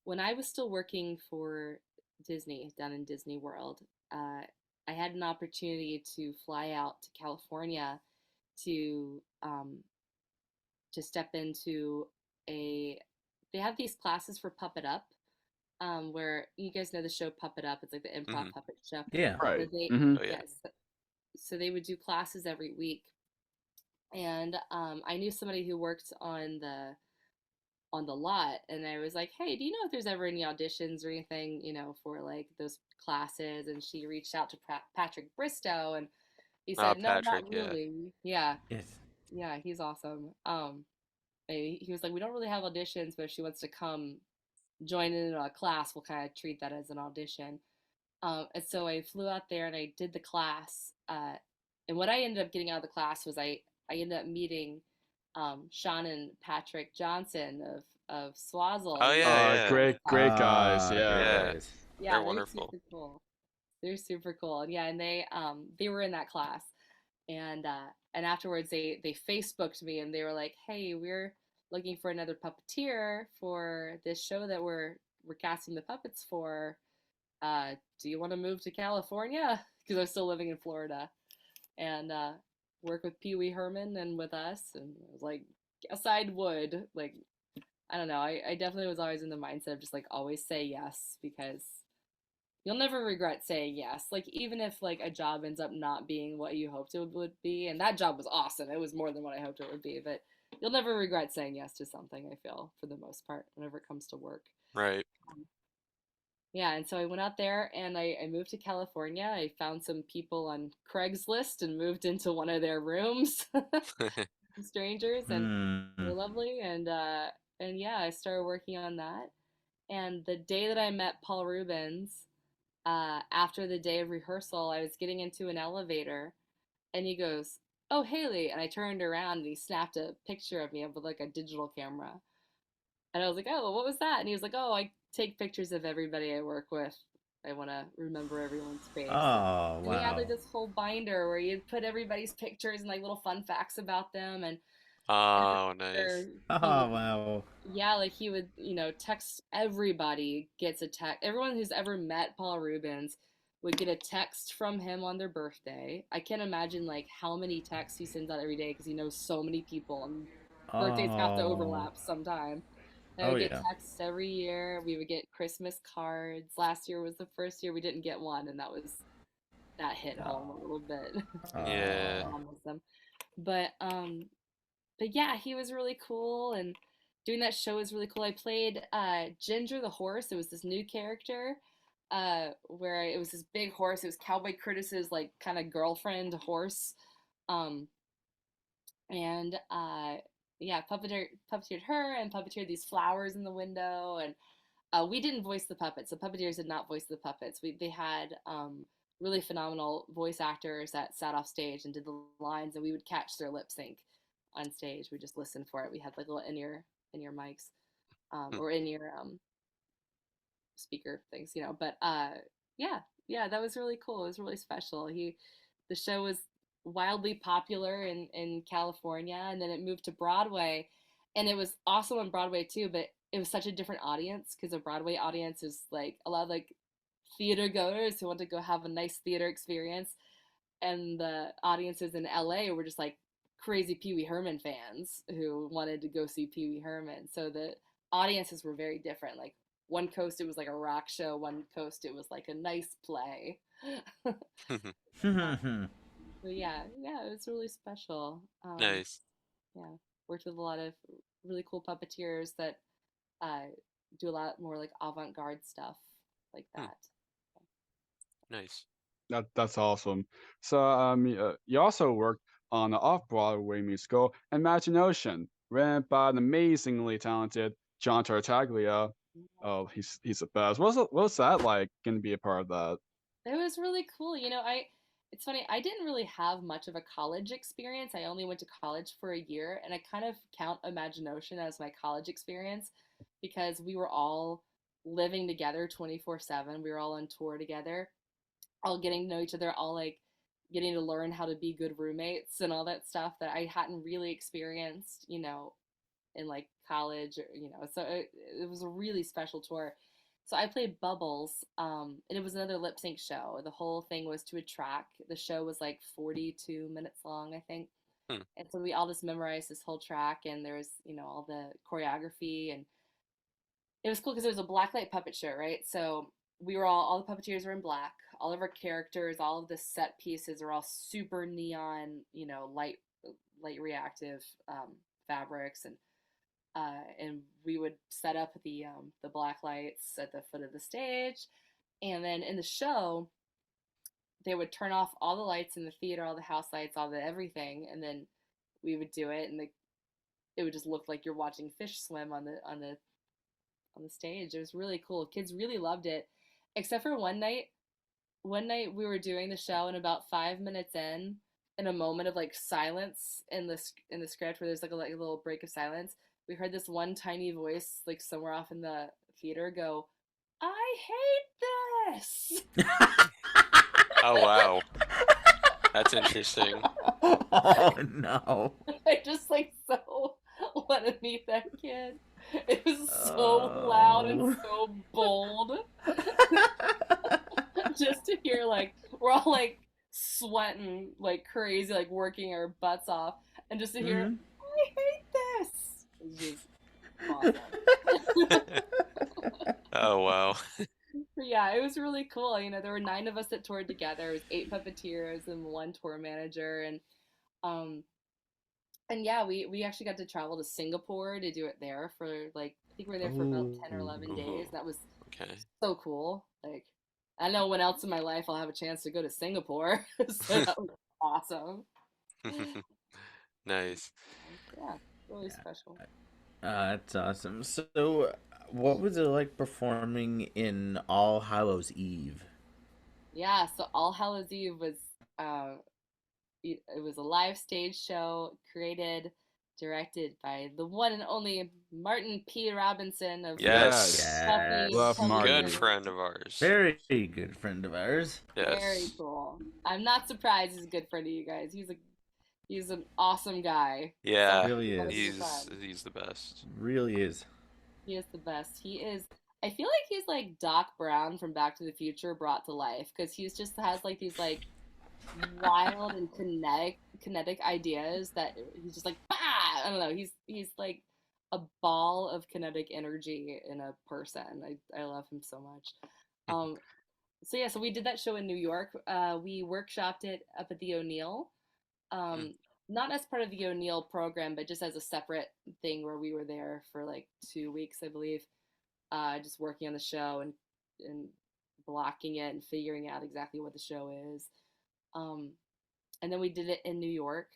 when I was still working for Disney down in Disney World, I had an opportunity to fly out to California to step into a. They have these classes for Puppet Up, where you guys know the show Puppet Up. It's like the improv Hmm. puppet show. Yeah. So Right. they, Hmm. Oh yeah. yes, so they would do classes every week, and I knew somebody who worked on the lot, and I was like, hey, do you know if there's ever any auditions or anything, for like those classes? And she reached out to Patrick Bristow, and he Oh, said, no, Patrick, not yeah. really. Yeah, Yes. yeah, he's awesome. He was like, we don't really have auditions, but if she wants to come join in a class, we'll kind of treat that as an audition. And so I flew out there and I did the class. And what I ended up getting out of the class was I ended up meeting Sean and Patrick Johnson of Swazzle. Oh yeah, yeah. Great guys. Great Yeah. Yeah. guys. They're Yeah, they're wonderful. super cool. They're super cool. And yeah, and they were in that class. And afterwards they Facebooked me and they were like, "Hey, we're looking for another puppeteer for this show that we're casting the puppets for. Do you want to move to California?" Because I'm still living in Florida and work with Pee Wee Herman and with us. And I was like, yes, I would. Like, I don't know. I definitely was always in the mindset of just like always say yes because you'll never regret saying yes. Like even if like a job ends up not being what you hoped it would be, and that job was awesome. It was more than what I hoped it would be, but you'll never regret saying yes to something, I feel, for the most part, whenever it comes to work. Right. Um, yeah, and so I went out there and I moved to California. I found some people on Craigslist and moved into one of their rooms, strangers, and Hmm. they're lovely. And yeah, I started working on that. And the day that I met Paul Rubens, after the day of rehearsal, I was getting into an elevator, and he goes, "Oh, Haley," and I turned around and he snapped a picture of me with like a digital camera. And I was like, "Oh, what was that?" And he was like, "Oh, I take pictures of everybody I work with. I want to remember everyone's face." Oh, And he had wow. like this whole binder where he'd put everybody's pictures and like little fun facts about them. And Oh, nice. after he Oh, would, wow. yeah, like he would, text everybody gets a text. Everyone who's ever met Paul Rubens would get a text from him on their birthday. I can't imagine like how many texts he sends out every day because he knows so many people and birthdays have to Oh. overlap sometime. I Oh, would get yeah. texts every year. We would get Christmas cards. Last year was the first year we didn't get one, and that hit home a little bit. Yeah. Oh. I miss them. But yeah, he was really cool, and doing that show was really cool. I played Ginger the horse. It was this new character, where it was this big horse. It was Cowboy Curtis's like kind of girlfriend horse, um, and yeah, puppeteered her and puppeteered these flowers in the window. And we didn't voice the puppets. The puppeteers did not voice the puppets. They had really phenomenal voice actors that sat off stage and did the lines, and we would catch their lip sync on stage. We just listened for it. We had like little in ear mics, Hmm. or in ear speaker things, But yeah, yeah, that was really cool. It was really special. The show was wildly popular in California, and then it moved to Broadway, and it was awesome on Broadway too. But it was such a different audience because a Broadway audience is like a lot of like theater goers who want to go have a nice theater experience, and the audiences in LA were just like crazy Pee Wee Herman fans who wanted to go see Pee Wee Herman. So the audiences were very different. Like one coast it was like a rock show, one coast it was like a nice play. But yeah, yeah, it was really special. Nice. Yeah, worked with a lot of really cool puppeteers that uh, do a lot more like avant-garde stuff like Hmm. that. Nice. That's awesome. So you also worked on the off-Broadway musical Imagination, ran by an amazingly talented John Tartaglia. Oh, he's the best. What's that like? Going to be a part of that? It was really cool. It's funny, I didn't really have much of a college experience. I only went to college for a year, and I kind of count Imagination as my college experience because we were all living together 24/7. We were all on tour together, all getting to know each other, all like getting to learn how to be good roommates and all that stuff that I hadn't really experienced, in like college, so it was a really special tour. So I played Bubbles, and it was another lip sync show. The whole thing was to a track. The show was like 42 minutes long, I think. Hmm. And so we all just memorized this whole track, and there was, all the choreography, and it was cool because it was a blacklight puppet show, right? So we were all the puppeteers were in black. All of our characters, all of the set pieces are all super neon, light reactive fabrics, and we would set up the black lights at the foot of the stage, and then in the show they would turn off all the lights in the theater, all the house lights, all the everything, and then we would do it, and it would just look like you're watching fish swim on the stage. It was really cool. Kids really loved it, except for one night. One night we were doing the show, and about 5 minutes in a moment of like silence in the script where there's like a little break of silence, we heard this one tiny voice like somewhere off in the theater go, "I hate this." Oh wow, that's interesting. Oh no. I just like so want to meet that kid. It was so loud and so bold. Just to hear like we're all like sweating like crazy, like working our butts off, and just to hear, "I hate this." It's just awesome. Oh wow. Yeah, it was really cool. There were 9 of us that toured together. It was 8 puppeteers and 1 tour manager, um, and yeah, we actually got to travel to Singapore to do it there for like I think we were there for about 10 or 11 days. Ooh. That was Okay. so cool. Like I know when else in my life I'll have a chance to go to Singapore, so that was awesome. Nice. Yeah, really special. That's awesome. So, what was it like performing in All Hallows Eve? Yeah, so All Hallows Eve was uh, it was a live stage show created, directed by the one and only Martin P. Robinson of Yes. Buffy Love Marty. Good friend of ours. Very good friend of ours. Very Yes. cool. I'm not surprised he's a good friend of you guys. He's an awesome guy. Yeah. Really is. He's the best. Really is. He is the best. He is. I feel like he's like Doc Brown from Back to the Future brought to life because he's just has like these like wild and kinetic ideas that he's just like I don't know. He's like a ball of kinetic energy in a person. I love him so much. So yeah, so we did that show in New York. We workshopped it up at the O'Neill. Not as part of the O'Neill program, but just as a separate thing where we were there for like 2 weeks, I believe, just working on the show and blocking it and figuring out exactly what the show is. And then we did it in New York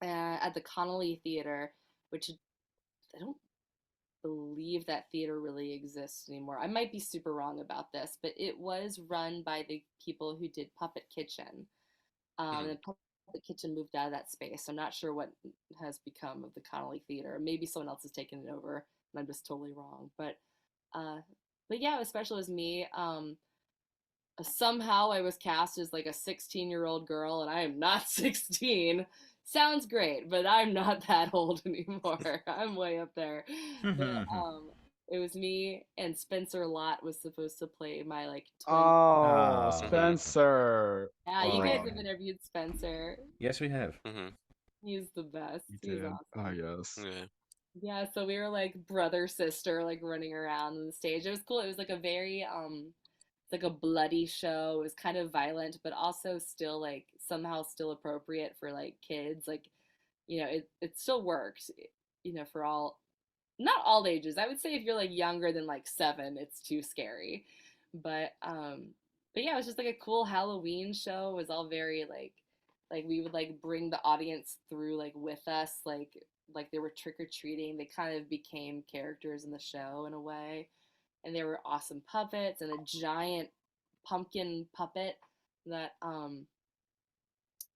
at the Connolly Theater, which I don't believe that theater really exists anymore. I might be super wrong about this, but it was run by the people who did Puppet Kitchen. And Puppet Kitchen moved out of that space. So I'm not sure what has become of the Connolly Theater. Maybe someone else has taken it over, and I'm just totally wrong. But yeah, as special as me. Somehow I was cast as like a 16-year-old girl, and I am not 16. Sounds great, but I'm not that old anymore. I'm way up there. But, it was me, and Spencer Lott was supposed to play my like twin. Oh, Spencer. Yeah, you guys have interviewed Spencer. Yes, we have. He's the best. You He's did. awesome. Oh yes. Yeah. Yeah, so we were like brother sister, like running around on the stage. It was cool. It was like a very it's like a bloody show. It was kind of violent, but also still like somehow still appropriate for like kids. Like, it still works, for not all ages. I would say if you're like younger than like 7, it's too scary. But but yeah, it was just like a cool Halloween show. It was all very like we would like bring the audience through like with us, like they were trick or treating. They kind of became characters in the show in a way, and they were awesome puppets and a giant pumpkin puppet that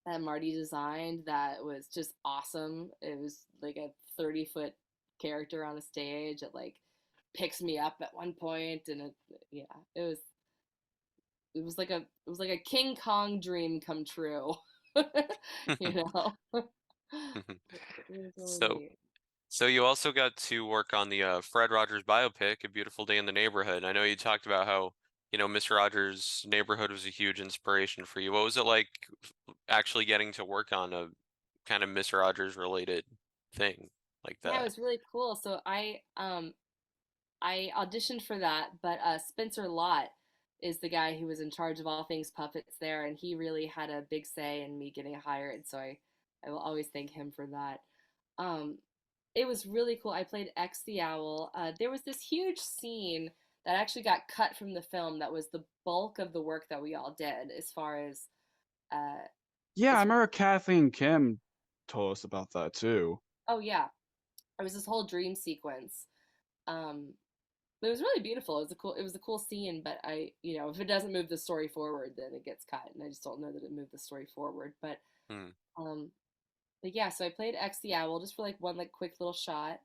that Marty designed that was just awesome. It was like a 30-foot character on a stage that like picks me up at one point, and yeah, it was like a King Kong dream come true. you know. It was really So, neat. so you also got to work on the Fred Rogers biopic, A Beautiful Day in the Neighborhood. I know you talked about how, Mr. Rogers' Neighborhood was a huge inspiration for you. What was it like actually getting to work on a kind of Mr. Rogers related thing like Yeah, it that? was really cool. So I auditioned for that, but Spencer Lott is the guy who was in charge of all things puppets there, and he really had a big say in me getting hired. So I will always thank him for that. Um, it was really cool. I played X the Owl. There was this huge scene that actually got cut from the film that was the bulk of the work that we all did as far uh, Yeah, I as remember Kathleen Kim told us about that too. oh yeah, it was this whole dream sequence. Um, But it was really beautiful. It was a cool scene, but if it doesn't move the story forward, then it gets cut, and I just don't know that it moved the story forward. Hmm. Um, but yeah, so I played X the Owl just for like one like quick little shot,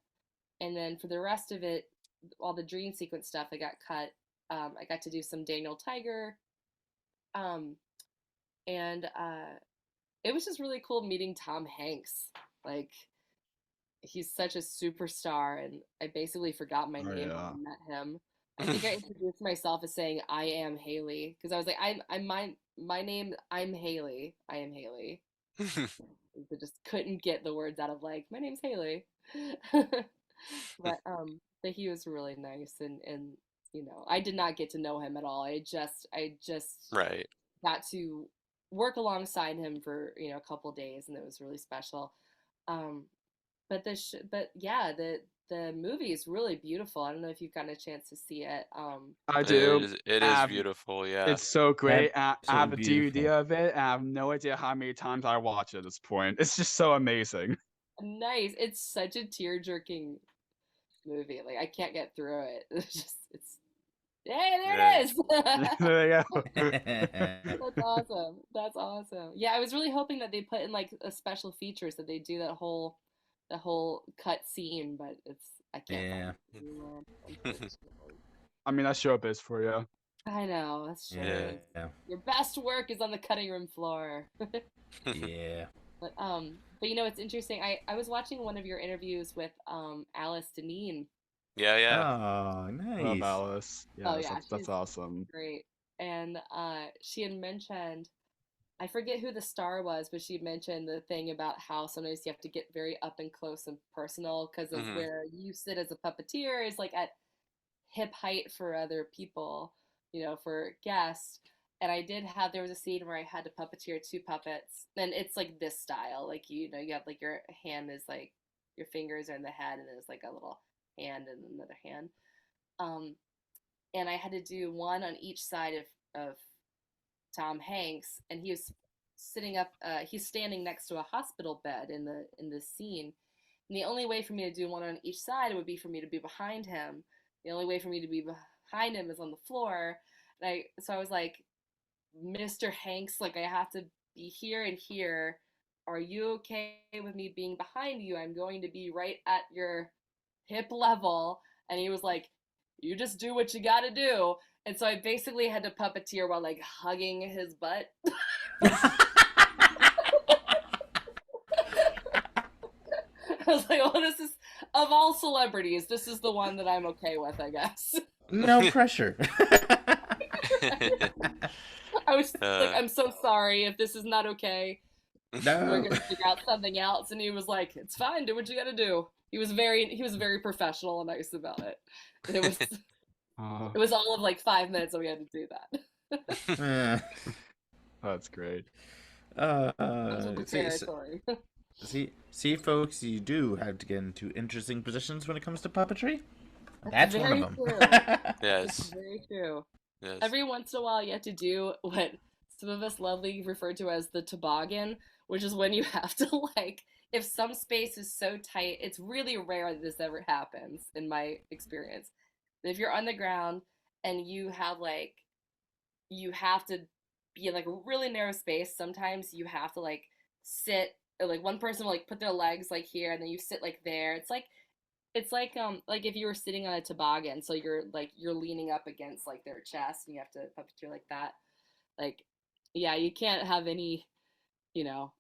and then for the rest of it, all the dream sequence stuff I got cut. I got to do some Daniel Tiger, um, and it was just really cool meeting Tom Hanks. Like he's such a superstar, and I basically forgot my Oh name when yeah. I met him. I think I introduced myself as saying I am Haley because I was like I'm my name I'm Haley. I am Haley. I just couldn't get the words out of like my name's Haley. But he was really nice, and I did not get to know him at all. I just Right. got to work alongside him for a couple days, and it was really special. Um, but yeah, the movie is really beautiful. I don't know if you've gotten a chance to see it. I It do. is I've, beautiful, yeah. it's so great. I have Absolutely a DVD beautiful. of it, and I have no idea how many times I watch it at this point. It's just so amazing. Nice. It's such a tear-jerking movie. Like I can't get through it. It's hey, there Yeah. it is. There you go. That's awesome. That's awesome. Yeah, I was really hoping that they put in like a special features that they do that whole cut scene, but I can't find Yeah. it anymore, unfortunately. I mean, that's showbiz for you. I know, that's Yeah. true. Yeah. Your best work is on the cutting room floor. Yeah. But it's interesting. I was watching one of your interviews with Alice Deneen. Yeah, yeah. Oh, Love nice. Alice. Oh Yes, yeah, that's she's awesome. great. And she had mentioned, I forget who the star was, but she mentioned the thing about how sometimes you have to get very up and close and personal because of Hmm. where you sit as a puppeteer is like at hip height for other people, for guests. And there was a scene where I had to puppeteer two puppets, and it's like this style, like you have like your hand is like your fingers are in the head, and there's like a little hand and another hand. Um, and I had to do one on each side of Tom Hanks, and he was sitting up. He's standing next to a hospital bed in the scene, and the only way for me to do one on each side would be for me to be behind him. The only way for me to be behind him is on the floor. So I was like, Mr. Hanks, like I have to be here and here. Are you okay with me being behind you? I'm going to be right at your hip level. And he was like, you just do what you gotta do. And so I basically had to puppeteer while like hugging his butt. I was like, well, this is, of all celebrities, this is the one that I'm okay with, I guess. No pressure. I was like, Uh, I'm so sorry if this is not okay. We're No. gonna figure out something else. And he was like, it's fine, do what you gotta do. He was very professional and nice about it. And Uh, it was all of like 5 minutes that we had to do that. Uh, that's great. Uncharted see, territory. see, folks, you do have to get into interesting positions when it comes to puppetry. That's one very of them. true. yes. Very true. Yes. Every once in a while you have to do what some of us lovely refer to as the toboggan, which is when you have to like, if some space is so tight, it's really rare that this ever happens in my experience. But if you're on the ground and you have to be in like a really narrow space, sometimes you have to like sit, like one person will like put their legs like here and then you sit like there. It's like if you were sitting on a toboggan, so you're leaning up against like their chest and you have to puppeteer like that. Like, yeah, you can't have any, you know,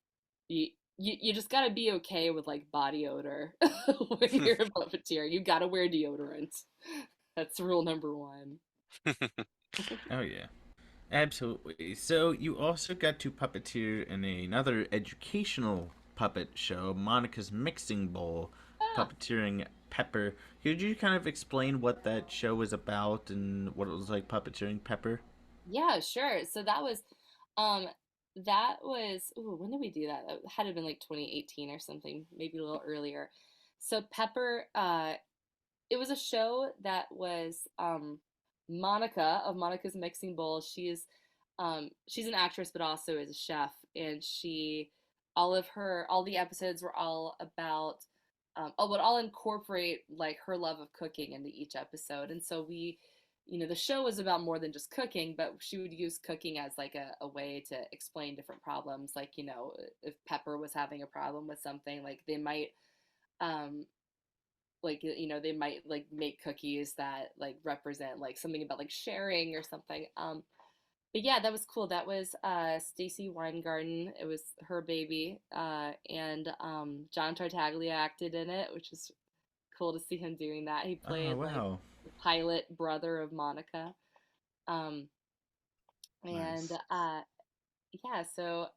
you just gotta be okay with like body odor when you're a puppeteer. You gotta wear deodorant. That's rule number one. Oh yeah, absolutely. So you also got to puppeteer in another educational puppet show, Monica's Mixing Bowl, Ah, puppeteering Pepper. Could you kind of explain what that show was about and what it was like puppeteering Pepper? yeah, sure. So um, ooh, when did we do that? That had to have been like 2018 or something, maybe a little earlier. So Pepper, it was a show that was Monica of Monica's Mixing Bowl. She's an actress, but also is a chef, and all the episodes were all about would all incorporate like her love of cooking into each episode, and so the show was about more than just cooking, but she would use cooking as like a way to explain different problems. Like, if Pepper was having a problem with something, like um, they might like make cookies that like represent like something about like sharing or something. But yeah, that was cool. That was Stacy Weingarten. It was her baby, and John Tartaglia acted in it, which is cool to see him doing that. He Oh played like wow, the pilot brother of Monica. um and nice. yeah, so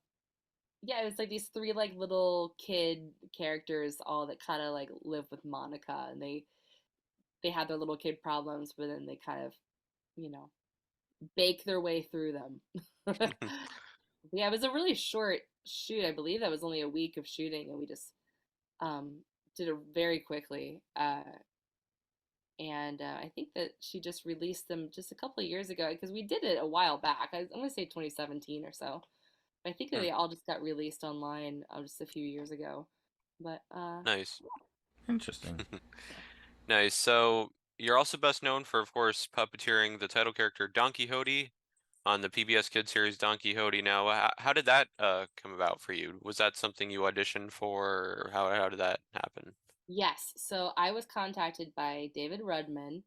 yeah, it was like these three like little kid characters all that kind of like live with Monica, and they had their little kid problems, but then they kind of, you know, bake their way through them. Yeah, it was a really short shoot. I believe that was only a week of shooting, and we just um, did it very quickly. And I think that she just released them just a couple of years ago because we did it a while back. I'm going to say 2017 or so. But I think that Hmm, they all just got released online just a few years ago. But nice. Interesting. Nice. So you're also best known for, of course, puppeteering the title character Donkey Hodie on the PBS Kids series Donkey Hodie. Now, how did that come about for you? Was that something you auditioned for, or how did that happen? yes, so I was contacted by David Rudman.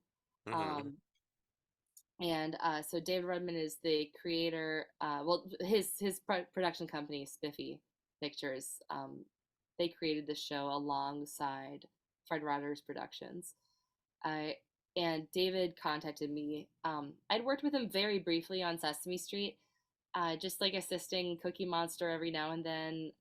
Mm-hmm. Um, And so David Rudman is the creator. Well, his production company, Spiffy Pictures, they created the show alongside Fred Rogers Productions. I and David contacted me. I'd worked with him very briefly on Sesame Street, just like assisting Cookie Monster every now and then.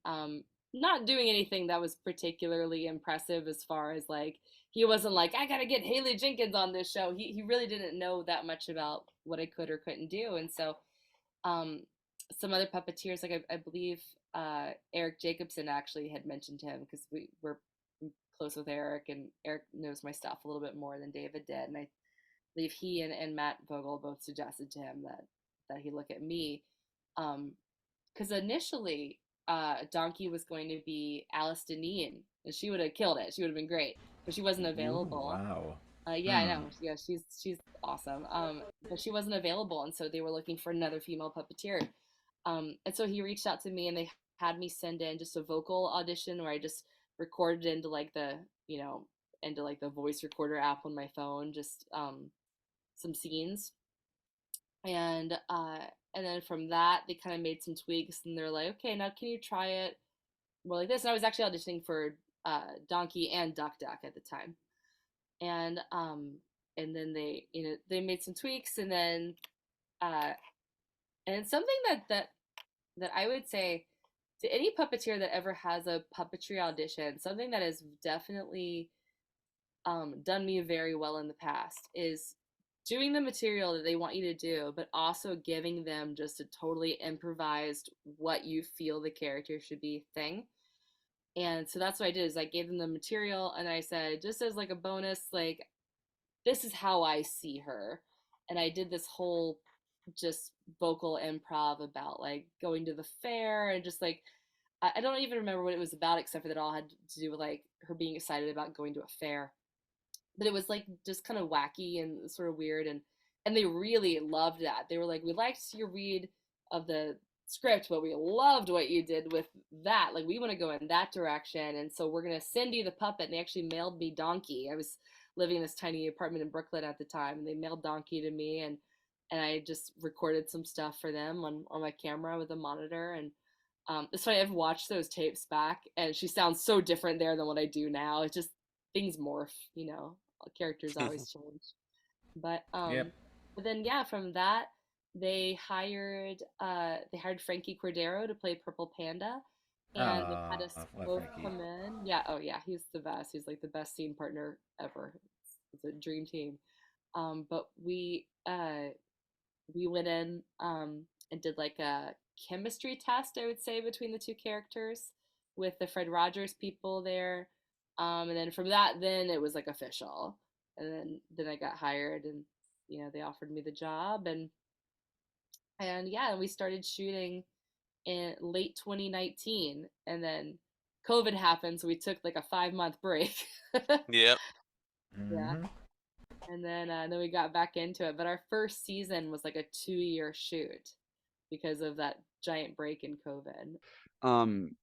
Not doing anything that was particularly impressive as far as like he wasn't like I gotta get Haley Jenkins on this show. He really didn't know that much about what I could or couldn't do, and so um, some other puppeteers, like I believe Eric Jacobson actually had mentioned him because we were close with Eric, and Eric knows my stuff a little bit more than David did, and I believe he and Matt Vogel both suggested to him that he look at me, because initially Donkey was going to be Alice Deneen, and she would have killed it. She would have been great, but she wasn't Ooh, available. wow. Yeah, I Hmm. know. Yeah, she's awesome. But she wasn't available, and so they were looking for another female puppeteer. And so he reached out to me, and they had me send in just a vocal audition where I just recorded into like the voice recorder app on my phone, just some scenes, and and then from that they kind of made some tweaks, and they're like, okay, now can you try it more like this? And I was actually auditioning for Donkey and Duck Duck at the time, and then they made some tweaks, and then uh and it's something that I would say to any puppeteer that ever has a puppetry audition, something that has definitely done me very well in the past is doing the material that they want you to do, but also giving them just a totally improvised what you feel the character should be thing. And so that's what I did is I gave them the material and I said, just as like a bonus, like this is how I see her. and I did this whole just vocal improv about like going to the fair and just like I don't even remember what it was about except for that it all had to do with like her being excited about going to a fair. But it was like just kind of wacky and sort of weird, and they really loved that. They were like, we liked your read of the script, but we loved what you did with that. Like we want to go in that direction, and so we're gonna send you the puppet. And they actually mailed me Donkey. I was living in this tiny apartment in Brooklyn at the time, and they mailed Donkey to me, and I just recorded some stuff for them on my camera with a monitor. And it's funny, I've watched those tapes back, and she sounds so different there than what I do now. It's just things morph, you know. Characters always change. But Yep. but then yeah, from that they hired Frankie Cordero to play Purple Panda, and they had us Love both Frankie. come in. Yeah, oh yeah, he's the best. He's like the best scene partner ever. It's a dream team. But we went in and did like a chemistry test, I would say, between the two characters with the Fred Rogers people there. And then from that, then it was like official. And then I got hired, and you know they offered me the job, and yeah, and we started shooting in late 2019, and then COVID happened, so we took like a 5-month break. Yep. Yeah, Mhm. and then we got back into it. But our first season was like a 2-year shoot because of that giant break in COVID. Um,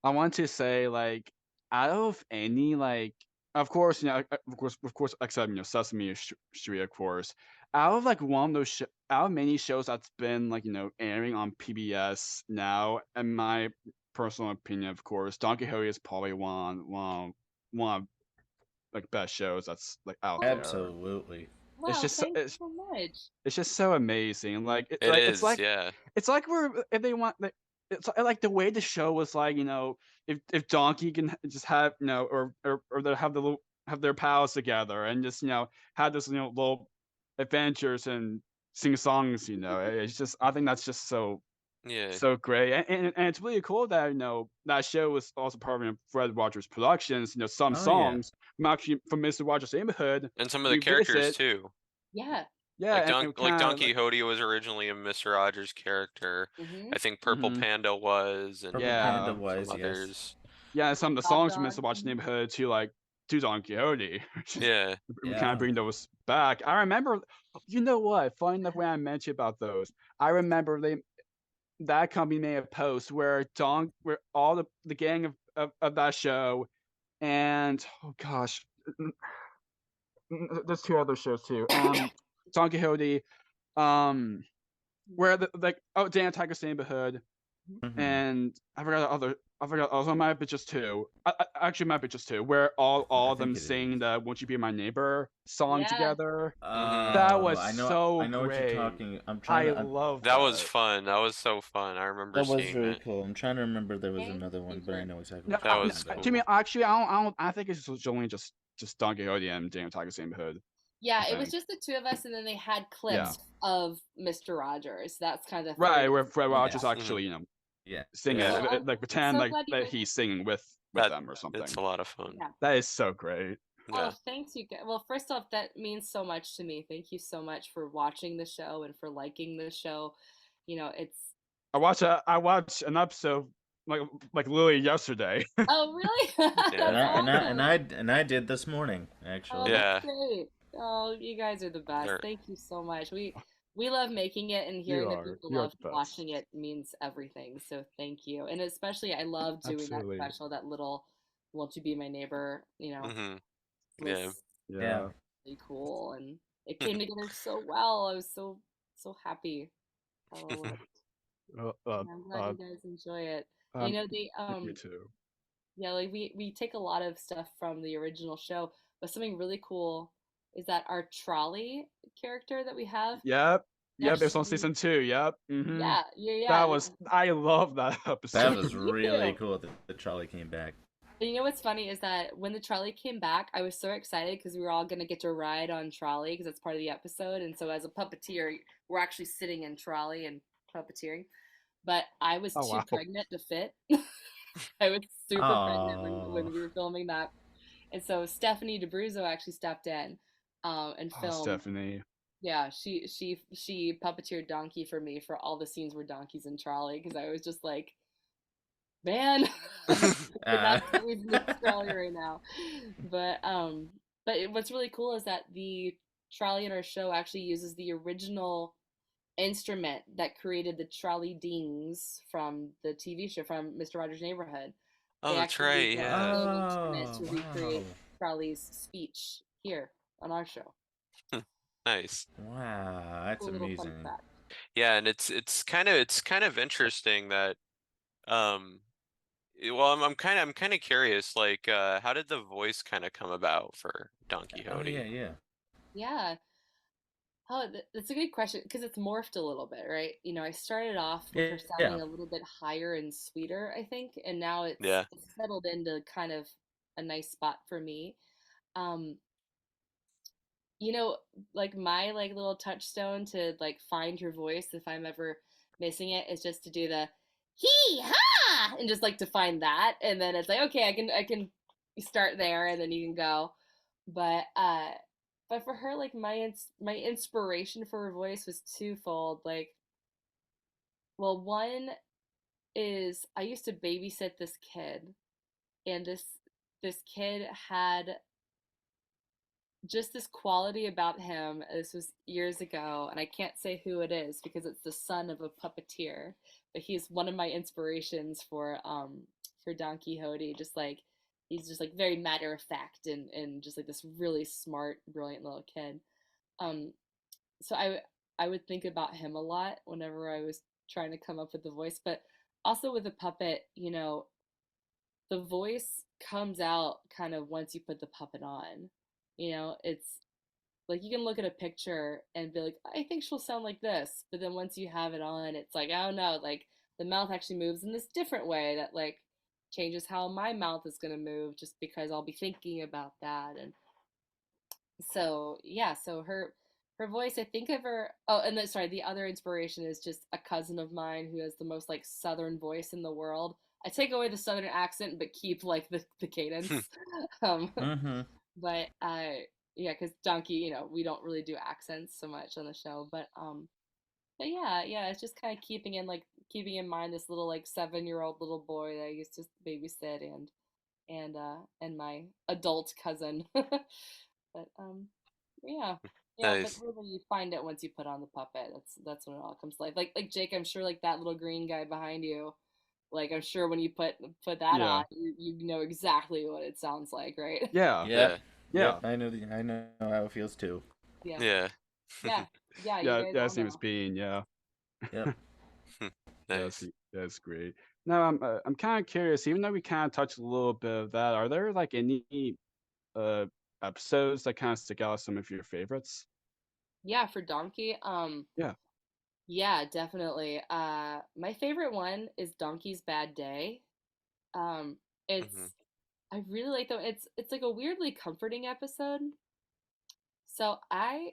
I want to say, like, out of any, like, of course, of course, except Sesame Street, of course. Out of like one of those, out of many shows that's been like airing on PBS now, in my personal opinion, of course, Donkey Hodie is probably one of like best shows that's like out there. Absolutely. It's Wow, just so- thanks so much. it's just so amazing. Like It is, yeah. it's like we're if they want like it's like the way the show was like, if Donkey can just have or they have have their pals together and just have this little adventures and sing songs. It's just I think that's just Yeah. so great, and it's really cool that that show was also part of Fred Rogers Productions. Some Oh yeah. songs from Mr. Rogers' Neighborhood And some of the characters revisit. too. Yeah. Yeah, and Like kind of Donkey Hodie was originally a Mr. Rogers character. Mm-hmm. I think Purple Mhm. Panda was, and Purple Yeah. Panda some was, yes. others. Yeah, some of the Bob songs from Dog. Mr. Rogers' Neighborhood to Donkey Hodie. Yeah. We kind Yeah. of bring those back. I remember, you know what? Funny enough, when I mentioned about those, I remember that company made a post where all the gang of that show, and oh gosh, there's two other shows too. Donkey Hodie, where Dan Tiger's Neighborhood, Mhm. and I forgot also might be just two. Actually might be just two, where all of them think it sing is. the "Won't You Be My Neighbor" song Yeah. together. Mhm. That Oh, was I know. so I know what great. you're talking. I'm I trying to. love That was that. fun. That was so fun. I remember That was seeing very that. cool. I'm trying to remember there was Thank another one, you but I for- know exactly No, what That you're I, was talking about. to me, actually, I think it's only just Donkey Hodie and Dan Tiger's Neighborhood. Yeah, I it was think. just the two of us, and then they had clips Yeah. of Mr. Rogers. That's kind of Right, third. where Fred Rogers Yeah. actually, Yeah. singing, Yeah. Oh, like pretend so like glad you that guys- he's singing with That them or something. It's a lot of fun. Yeah. That is so great. Yeah. Oh, thanks you guys. Well, first off, that means so much to me. Thank you so much for watching the show and for liking the show. It's I watched an episode like literally yesterday. oh really? Yeah. That's And awesome. I did this morning Oh, actually. Yeah. that's great. Oh, you guys are the best. Sure. Thank you so much. We love making it, and hearing that are. people You're love the best. watching it means everything. So thank you. And especially I love doing Absolutely. that special, that little "Won't You Be My Neighbor," Mhm. was Yeah. Yeah. really cool, and it came together so well. I was so happy how it worked. I'm glad you guys enjoy it. They Me too. yeah, like we take a lot of stuff from the original show, but something really cool is that our trolley character that we have. Yep. That's It's on she- season 2. Yep. Yeah, yeah. That was I love that episode. That was Me really too. cool that the trolley came back. And you know what's funny is that when the trolley came back, I was so excited because we were all gonna get to ride on trolley because that's part of the episode. And so as a puppeteer, we're actually sitting in trolley and puppeteering. But I was Oh, too wow. pregnant to fit. I was super pregnant when Aw. we were filming that. And so Stephanie DeBruzzo actually stepped in and Oh, filmed. Stephanie. Yeah, she puppeteered Donkey for me for all the scenes where Donkey's in trolley because I was just like, man, I could Uh, not squeeze in this trolley right now. But what's really cool is that the trolley in our show actually uses the original instrument that created the trolley dings from the TV show from Mr. Rogers' Neighborhood. Oh, They that's actually use right. that Yeah. same instrument oh, to wow. recreate Trolley's speech here on our show. Nice. Wow, that's Cool little fun amazing. fact. Yeah, and it's kind of interesting that um well, I'm kind of curious, like how did the voice kind of come about for Donkey Oh, yeah, Hodie? yeah. Yeah. Oh, that's a good question because it's morphed a little bit, right? You know, I started off with Yeah, her yeah. sounding a little bit higher and sweeter, I think, and now Yeah. it's settled into kind of a nice spot for me. Um, you know, like my like little touchstone to like find your voice if I'm ever missing it is just to do the hee ha and just like to find that, and then it's like okay, I can start there, and then you can go. But but for her, like my inspiration for her voice was twofold. Like, well, one is I used to babysit this kid, and this kid had just this quality about him. This was years ago, and I can't say who it is because it's the son of a puppeteer, but he's one of my inspirations for Don Quixote. Just like he's just like very matter of fact and just like this really smart, brilliant little kid. Um, so I would think about him a lot whenever I was trying to come up with the voice, but also with the puppet, you know, the voice comes out kind of once you put the puppet on. You know, it's like you can look at a picture and be like, I think she'll sound like this. But then once you have it on, it's like, I don't know, like the mouth actually moves in this different way that like changes how my mouth is going to move just because I'll be thinking about that. And so, yeah, so her voice, I think of her. Oh, and then sorry, the other inspiration is just a cousin of mine who has the most like southern voice in the world. I take away the southern accent but keep like the cadence. um Mm-hmm. but yeah, because Donkey, you know, we don't really do accents so much on the show, but yeah, it's just kind of keeping in mind this little like 7-year-old little boy that I used to babysit and my adult cousin. But yeah, yeah, but Nice. really you find it once you put on the puppet. That's when it all comes to life. Like Jake, I'm sure like that little green guy behind you, like I'm sure when you put that Yeah. on, you know exactly what it sounds like, right? Yeah. Yep. Yeah. Yeah. Yep. I know how it feels too. Yeah, Yeah. yeah, yeah. You Yeah. guys Yeah. all Same as know. Bean. Yeah. Yep. That's Nice. that's great. Now I'm kind of curious. Even though we kind of touched a little bit of that, are there like any uh episodes that kind of stick out as some of your favorites? Yeah, for Donkey, Yeah. yeah, definitely. My favorite one is Donkey's Bad Day. Um, it's Hmm. I really like them. It's like a weirdly comforting episode. So I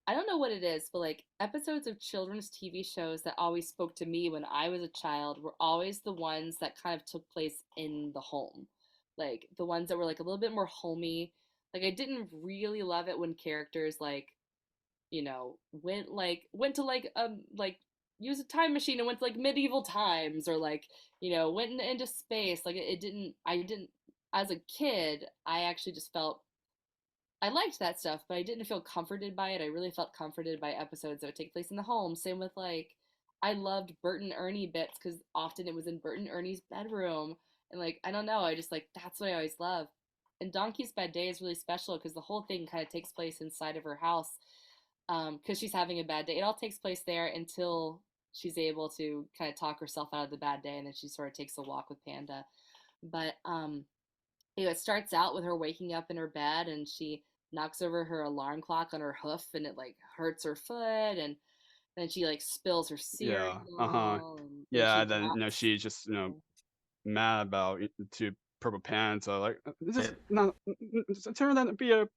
don't know what it is, but like episodes of children's TV shows that always spoke to me when I was a child were always the ones that kind of took place in the home. Like the ones that were like a little bit more homey. Like I didn't really love it when characters like, you know, went to like use a time machine and went to like medieval times or like, you know, into space. Like it didn't I didn't as a kid, I actually just felt I liked that stuff, but I didn't feel comforted by it. I really felt comforted by episodes that would take place in the home. Same with like, I loved Bert and Ernie bits because often it was in Bert and Ernie's bedroom. And like, I don't know, I just like, that's what I always love. And Donkey's Bad Day is really special because the whole thing kind of takes place inside of her house because she's having a bad day. It all takes place there until she's able to kind of talk herself out of the bad day and then she sort of takes a walk with Panda. But you know, it starts out with her waking up in her bed and she knocks over her alarm clock on her hoof and it like hurts her foot and then she like spills her Yeah. Uh-huh. cereal and then Yeah. she And then drops. she's just mad about to Purple Pants. Like this is Yep. not. It's turned out to be a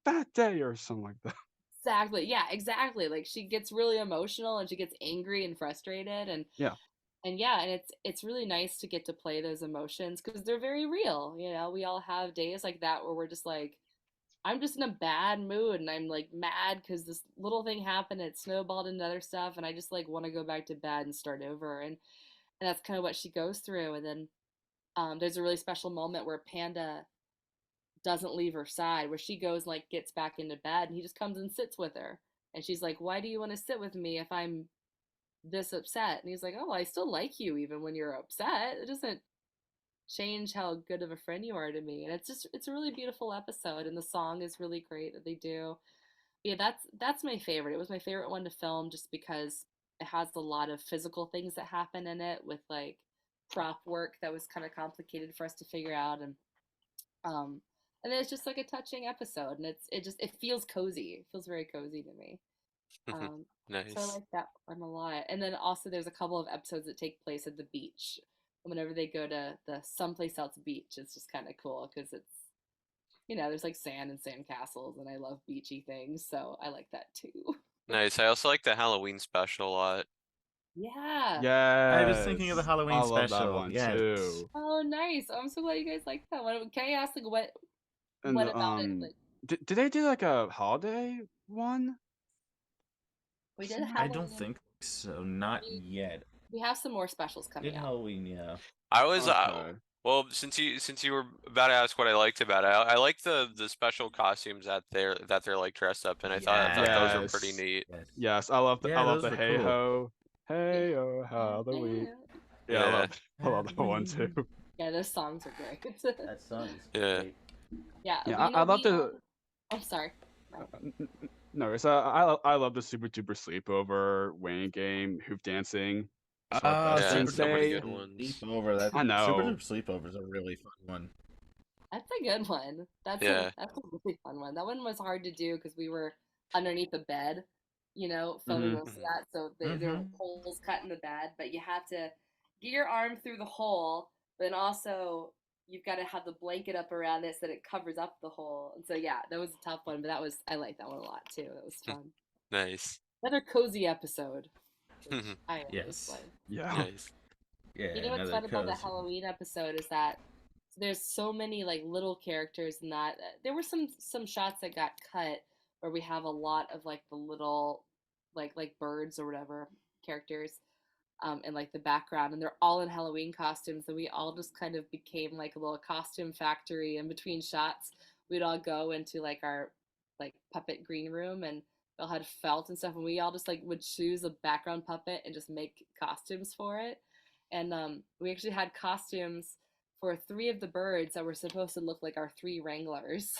bad day or something like that. Exactly. Yeah, exactly. Like she gets really emotional and she gets angry and frustrated Yeah. and yeah, and it's really nice to get to play those emotions because they're very real. You know, we all have days like that where we're just like, I'm just in a bad mood and I'm like mad because this little thing happened and it snowballed into other stuff and I just like want to go back to bed and start over and that's kind of what she goes through. And then there's a really special moment where Panda doesn't leave her side, where she goes like gets back into bed and he just comes and sits with her. And she's like, "Why do you want to sit with me if I'm this upset?" And he's like, "Oh, well, I still like you even when you're upset. It doesn't change how good of a friend you are to me." And it's a really beautiful episode and the song is really great that they do. Yeah, that's my favorite. It was my favorite one to film just because it has a lot of physical things that happen in it with like prop work that was kind of complicated for us to figure out um and it's just like a touching episode and it feels cozy. It feels very cozy to me. So I Nice. like that one a lot. And then also there's a couple of episodes that take place at the beach. Whenever they go to the someplace else beach, it's just kind of cool because it's there's like sand and sand castles, and I love beachy things, so I like that too. Nice. I also like the Halloween special a lot. Yeah. I was thinking of the Yes, Halloween I love that special. one Yes. too. Oh, nice. I'm so glad you guys like that one. Can I ask like And what about it? Like did they do like a holiday one? we did I don't Halloween. think so. Not We, yet. we have some more specials coming Did out. Halloween, yeah. I was Okay. well, since you were about to ask what I liked about it, I like the special costumes that they're like dressed up in. I thought those were pretty Yes. neat. Yes. Yes, Yeah, I love those the were hey cool. ho, hey Yeah. oh Halloween. Yeah, Yeah. I love that one too. Yeah, those songs are great. That song is Yeah. great. Yeah, Yeah, I love the. I'm sorry. No, it's I love the Super Duper Sleepover, Wayne Game, Hoop Dancing. Ah, Yeah, Super so many Duper good ones. Sleepover. That I know. Super Duper Sleepover is a really fun one. That's a good one. That's Yeah. a really fun one. That one was hard to do because we were underneath a bed, filming Mhm. most of that. So there were holes cut in the bed, but you have to get your arm through the hole, but then also you've got to have the blanket up around it so that it covers up the hole. And so yeah, that was a tough one, but I like that one a lot too. That was fun. Nice. Another cozy episode. Which I always Yes. like. Yeah. Nice. Yeah, You know what's another fun about the cozy. Halloween episode is that there's so many like little characters in that. There were some shots that got cut where we have a lot of like the little like birds or whatever characters in like the background, and they're all in Halloween costumes, and we all just kind of became like a little costume factory. In between shots, we'd all go into like our like puppet green room and we all had felt and stuff, and we all just like would choose a background puppet and just make costumes for it. And we actually had costumes for 3 of the birds that were supposed to look like our 3 wranglers.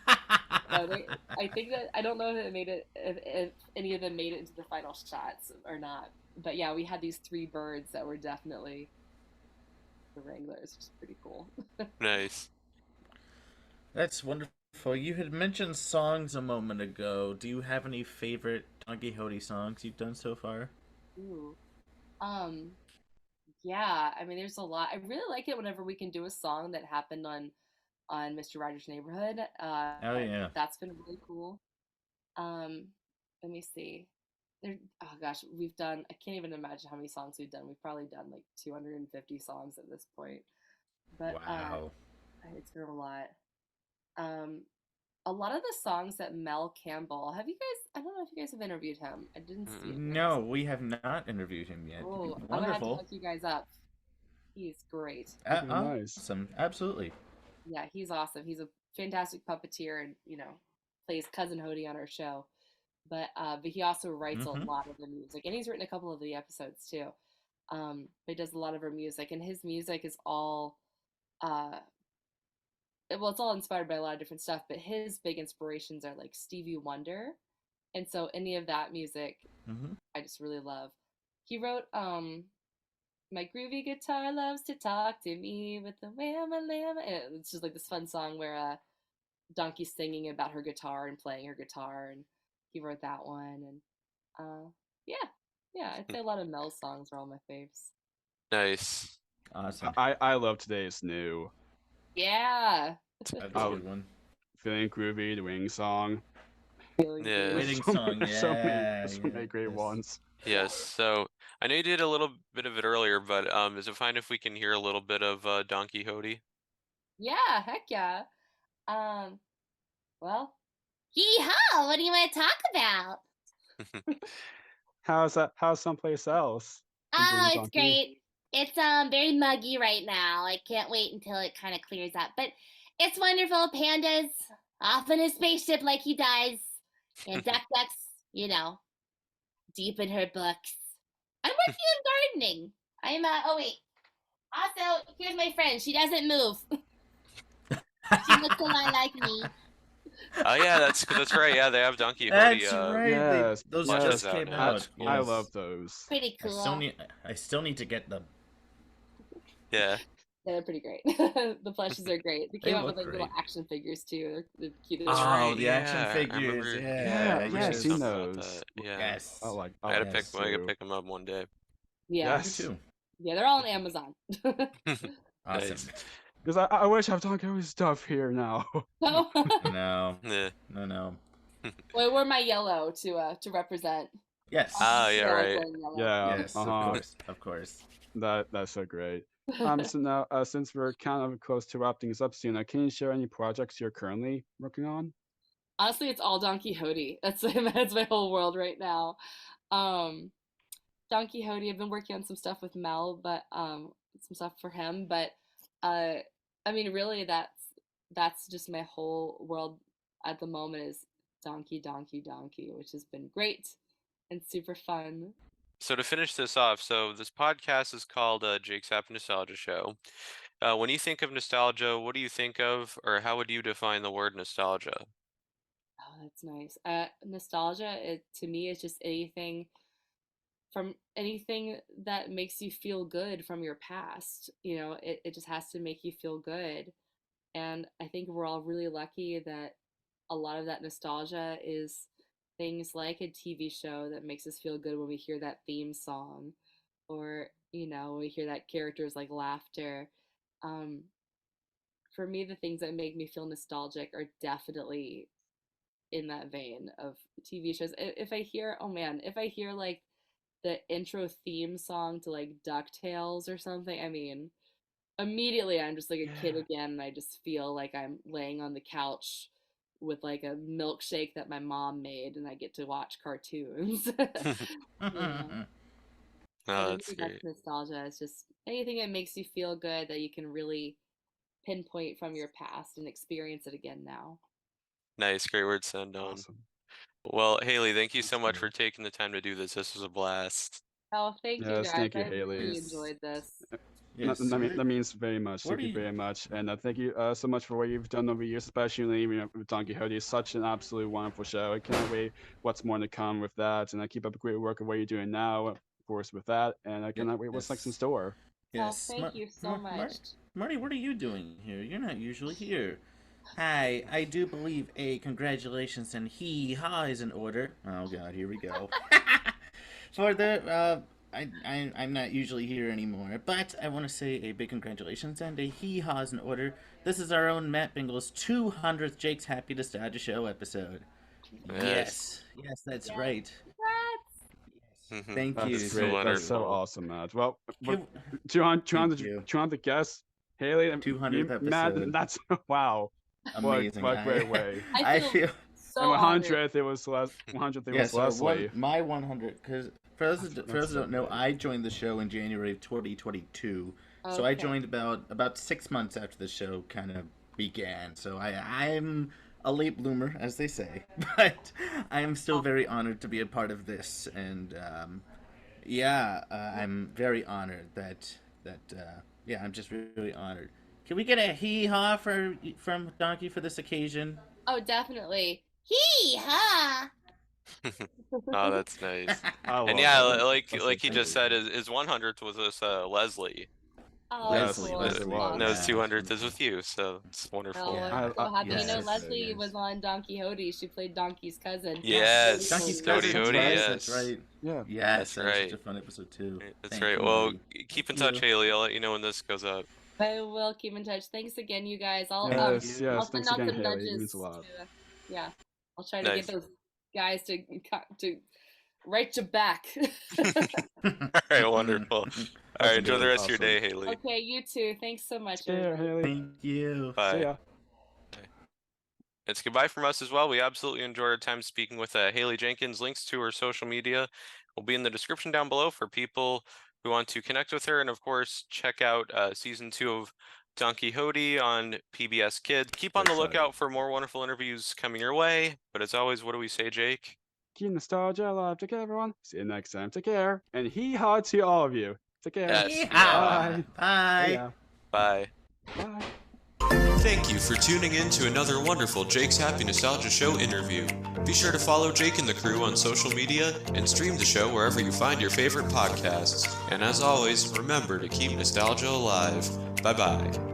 I think that I don't know if it made it if any of them made it into the final shots or not. But yeah, we had these 3 birds that were definitely the wranglers, which is pretty cool. Nice. That's wonderful. You had mentioned songs a moment ago. Do you have any favorite Donkey Hodie songs you've done so far? Ooh. Yeah, I mean there's a lot. I really like it whenever we can do a song that happened on Mr. Rogers' Neighborhood. Oh yeah. That's been really cool. Um, let me see. Oh gosh, we've done. I can't even imagine how many songs we've done. We've probably done like 250 songs at this point. But Wow. it's been a lot. Um, a lot of the songs that Mel Campbell. Have you guys? I don't know if you guys have interviewed him. I didn't see it. No, we have not interviewed him yet. Oh, I'm gonna have to Wonderful. look you guys up. He's great. Nice. Awesome. Absolutely. Yeah, he's awesome. He's a fantastic puppeteer, and plays Cousin Hodie on our show. But he also writes a lot of the music, and he's written a couple of the episodes too. But he does a lot of our music, and his music is all, it's all inspired by a lot of different stuff. But his big inspirations are like Stevie Wonder, and so any of that music, I just really love. He wrote "My Groovy Guitar Loves to Talk to Me with the Whamma Lamma." It's just like this fun song where Donkey's singing about her guitar and playing her guitar, and he wrote that one. And yeah, I'd say a lot of Mel's songs are all my faves. Nice. Awesome. I love Today's New. Yeah. That's a good one. Feeling Groovy, the Wing Song. Yeah. Waiting song. Yeah. So many great ones. Yes. So I know you did a little bit of it earlier, but is it fine if we can hear a little bit of Donkey Hodie? Yeah, heck yeah. Well, hee-haw, what do you want to talk about? How's someplace else? Oh, it's Donkey? great. It's very muggy right now. I can't wait until it kind of clears up. But it's wonderful. Panda's off in a spaceship like he does. And Duck's, deep in her books. I'm working on gardening. Oh wait. Also, here's my friend. She doesn't move. She looks a lot like me. Oh yeah, that's right. Yeah, they have Donkey Hodie. That's right. Yes, Those yes. just came out. I Yes. love those. Pretty I cool. still need to get them. Yeah. Yeah, they're pretty great. The plushes are great. They came out with look like little great. action figures too. They're the cutest. That's Oh, right, the yeah, action I figures. remember- Yeah, we I've should seen talk about those. that. Yeah. Yes. I like. I gotta those I gotta too. pick them up one day. Yeah. Yes. Me too. Yeah, they're all on Amazon. Awesome. Nice. Because I wish I have Donkey Hodie stuff here now. So, No. Yeah. No. well, I wore my yellow to represent. Yes. Ah, yeah, So I was right. wearing yellow. Yeah. Yes, uh-huh. of course. That's so great. So now, since we're kind of close to wrapping this up soon, can you share any projects you're currently working on? Honestly, it's all Donkey Hodie. That's my whole world right now. Donkey Hodie. I've been working on some stuff with Mel, but some stuff for him. But I mean, really, that's just my whole world at the moment is Donkey, which has been great and super fun. So to finish this off, so this podcast is called Jake's Happy Nostalgia Show. When you think of nostalgia, what do you think of, or how would you define the word nostalgia? Oh, that's nice. Nostalgia, to me, is just anything that makes you feel good from your past. It just has to make you feel good. And I think we're all really lucky that a lot of that nostalgia is things like a TV show that makes us feel good when we hear that theme song, or when we hear that character's like laughter. For me, the things that make me feel nostalgic are definitely in that vein of TV shows. If I hear like the intro theme song to like DuckTales or something, I mean, immediately I'm just like a kid again, and I just feel like I'm laying on the couch with like a milkshake that my mom made, and I get to watch cartoons. Oh, So that's maybe great. that's nostalgia. It's just anything that makes you feel good that you can really pinpoint from your past and experience it again now. Nice, great word to end on. Awesome. Well, Haley, thank you so That's much for great. taking the time to do this. This was a blast. Oh, thank you Yes, guys. thank you, I really Haley. enjoyed this. Yes. That means very much. What Thank do you you- very much, and thank you so much for what you've done over the years, especially with Donkey Hodie. It's such an absolute wonderful show. I cannot wait what's more to come with that, and I keep up the great work of what you're doing now, of course, with that, and I cannot wait what's next in Yes. store. Yes. Oh, thank you so much. Marty, what are you doing here? You're not usually here. Hi, I do believe a congratulations and hee-haw is in order. Oh god, here we go. For the, I'm not usually here anymore, but I want to say a big congratulations and a hee-haw is in order. This is our own Matt Bingel's 200th Jake's Happy Nostalgia Show episode. Nice. Yes, that's right. Congrats. Thank That's you. so great. That's so wonderful. awesome, Matt. Well, Can- 200 you. the guest, Haley, 200th Matt, episode. that's wow. Amazing. What great way. I feel so And honored. 100th, it was 100th, it Yes, was Leslie. my 100, because for those That's who so don't know, great. I joined the show in January of 2022. So I Okay. joined about 6 months after the show kind of began. So I'm a late bloomer, as they say, but I am still very honored to be a part of this, and I'm very honored that I'm just really honored. Can we get a hee-haw from Donkey for this occasion? Oh, definitely. Hee-haw! Oh, that's nice. I love And yeah, that. like That's he so just great. said, his 100th was this Leslie. Oh, Leslie, cool. Leslie was. And his Yeah. 200th is with you, so it's wonderful. Yeah. I'm so happy. yes, Leslie yes. was on Donkey Hodie. She played Donkey's cousin. Yes. Donkey's Donkey cousin, Hodie, right? yes. That's right. Yeah. Yes, That's that was right. such a fun episode too. That's Thank right. you, Well, Marty. keep in Thank touch, you. Haley. I'll let you know when this goes up. I will keep in touch. Thanks again, you guys. I'll Yes, I'll yes. send Thanks out again, some Haley. It nudges. means a lot. Yeah, I'll try to Nice. get those guys to write you back. All right, wonderful. All right, enjoy the rest of your Awesome. day, Haley. Okay, you too. Thanks so much. Take care, everybody. Haley. Thank you. Bye. See ya. It's goodbye from us as well. We absolutely enjoyed our time speaking with Haley Jenkins. Links to her social media will be in the description down below for people who want to connect with her. And of course, check out season 2 of Donkey Hodie on PBS Kids. Keep on the lookout for more wonderful interviews coming your way. But as always, what do we say, Jake? Keep nostalgia alive. Take care, everyone. See you next time. Take care. And hee-haw to all of you. Take care. Yes. Bye. Bye. Yeah. Bye. Bye. Thank you for tuning in to another wonderful Jake's Happy Nostalgia Show interview. Be sure to follow Jake and the crew on social media and stream the show wherever you find your favorite podcasts. And as always, remember to keep nostalgia alive. Bye-bye.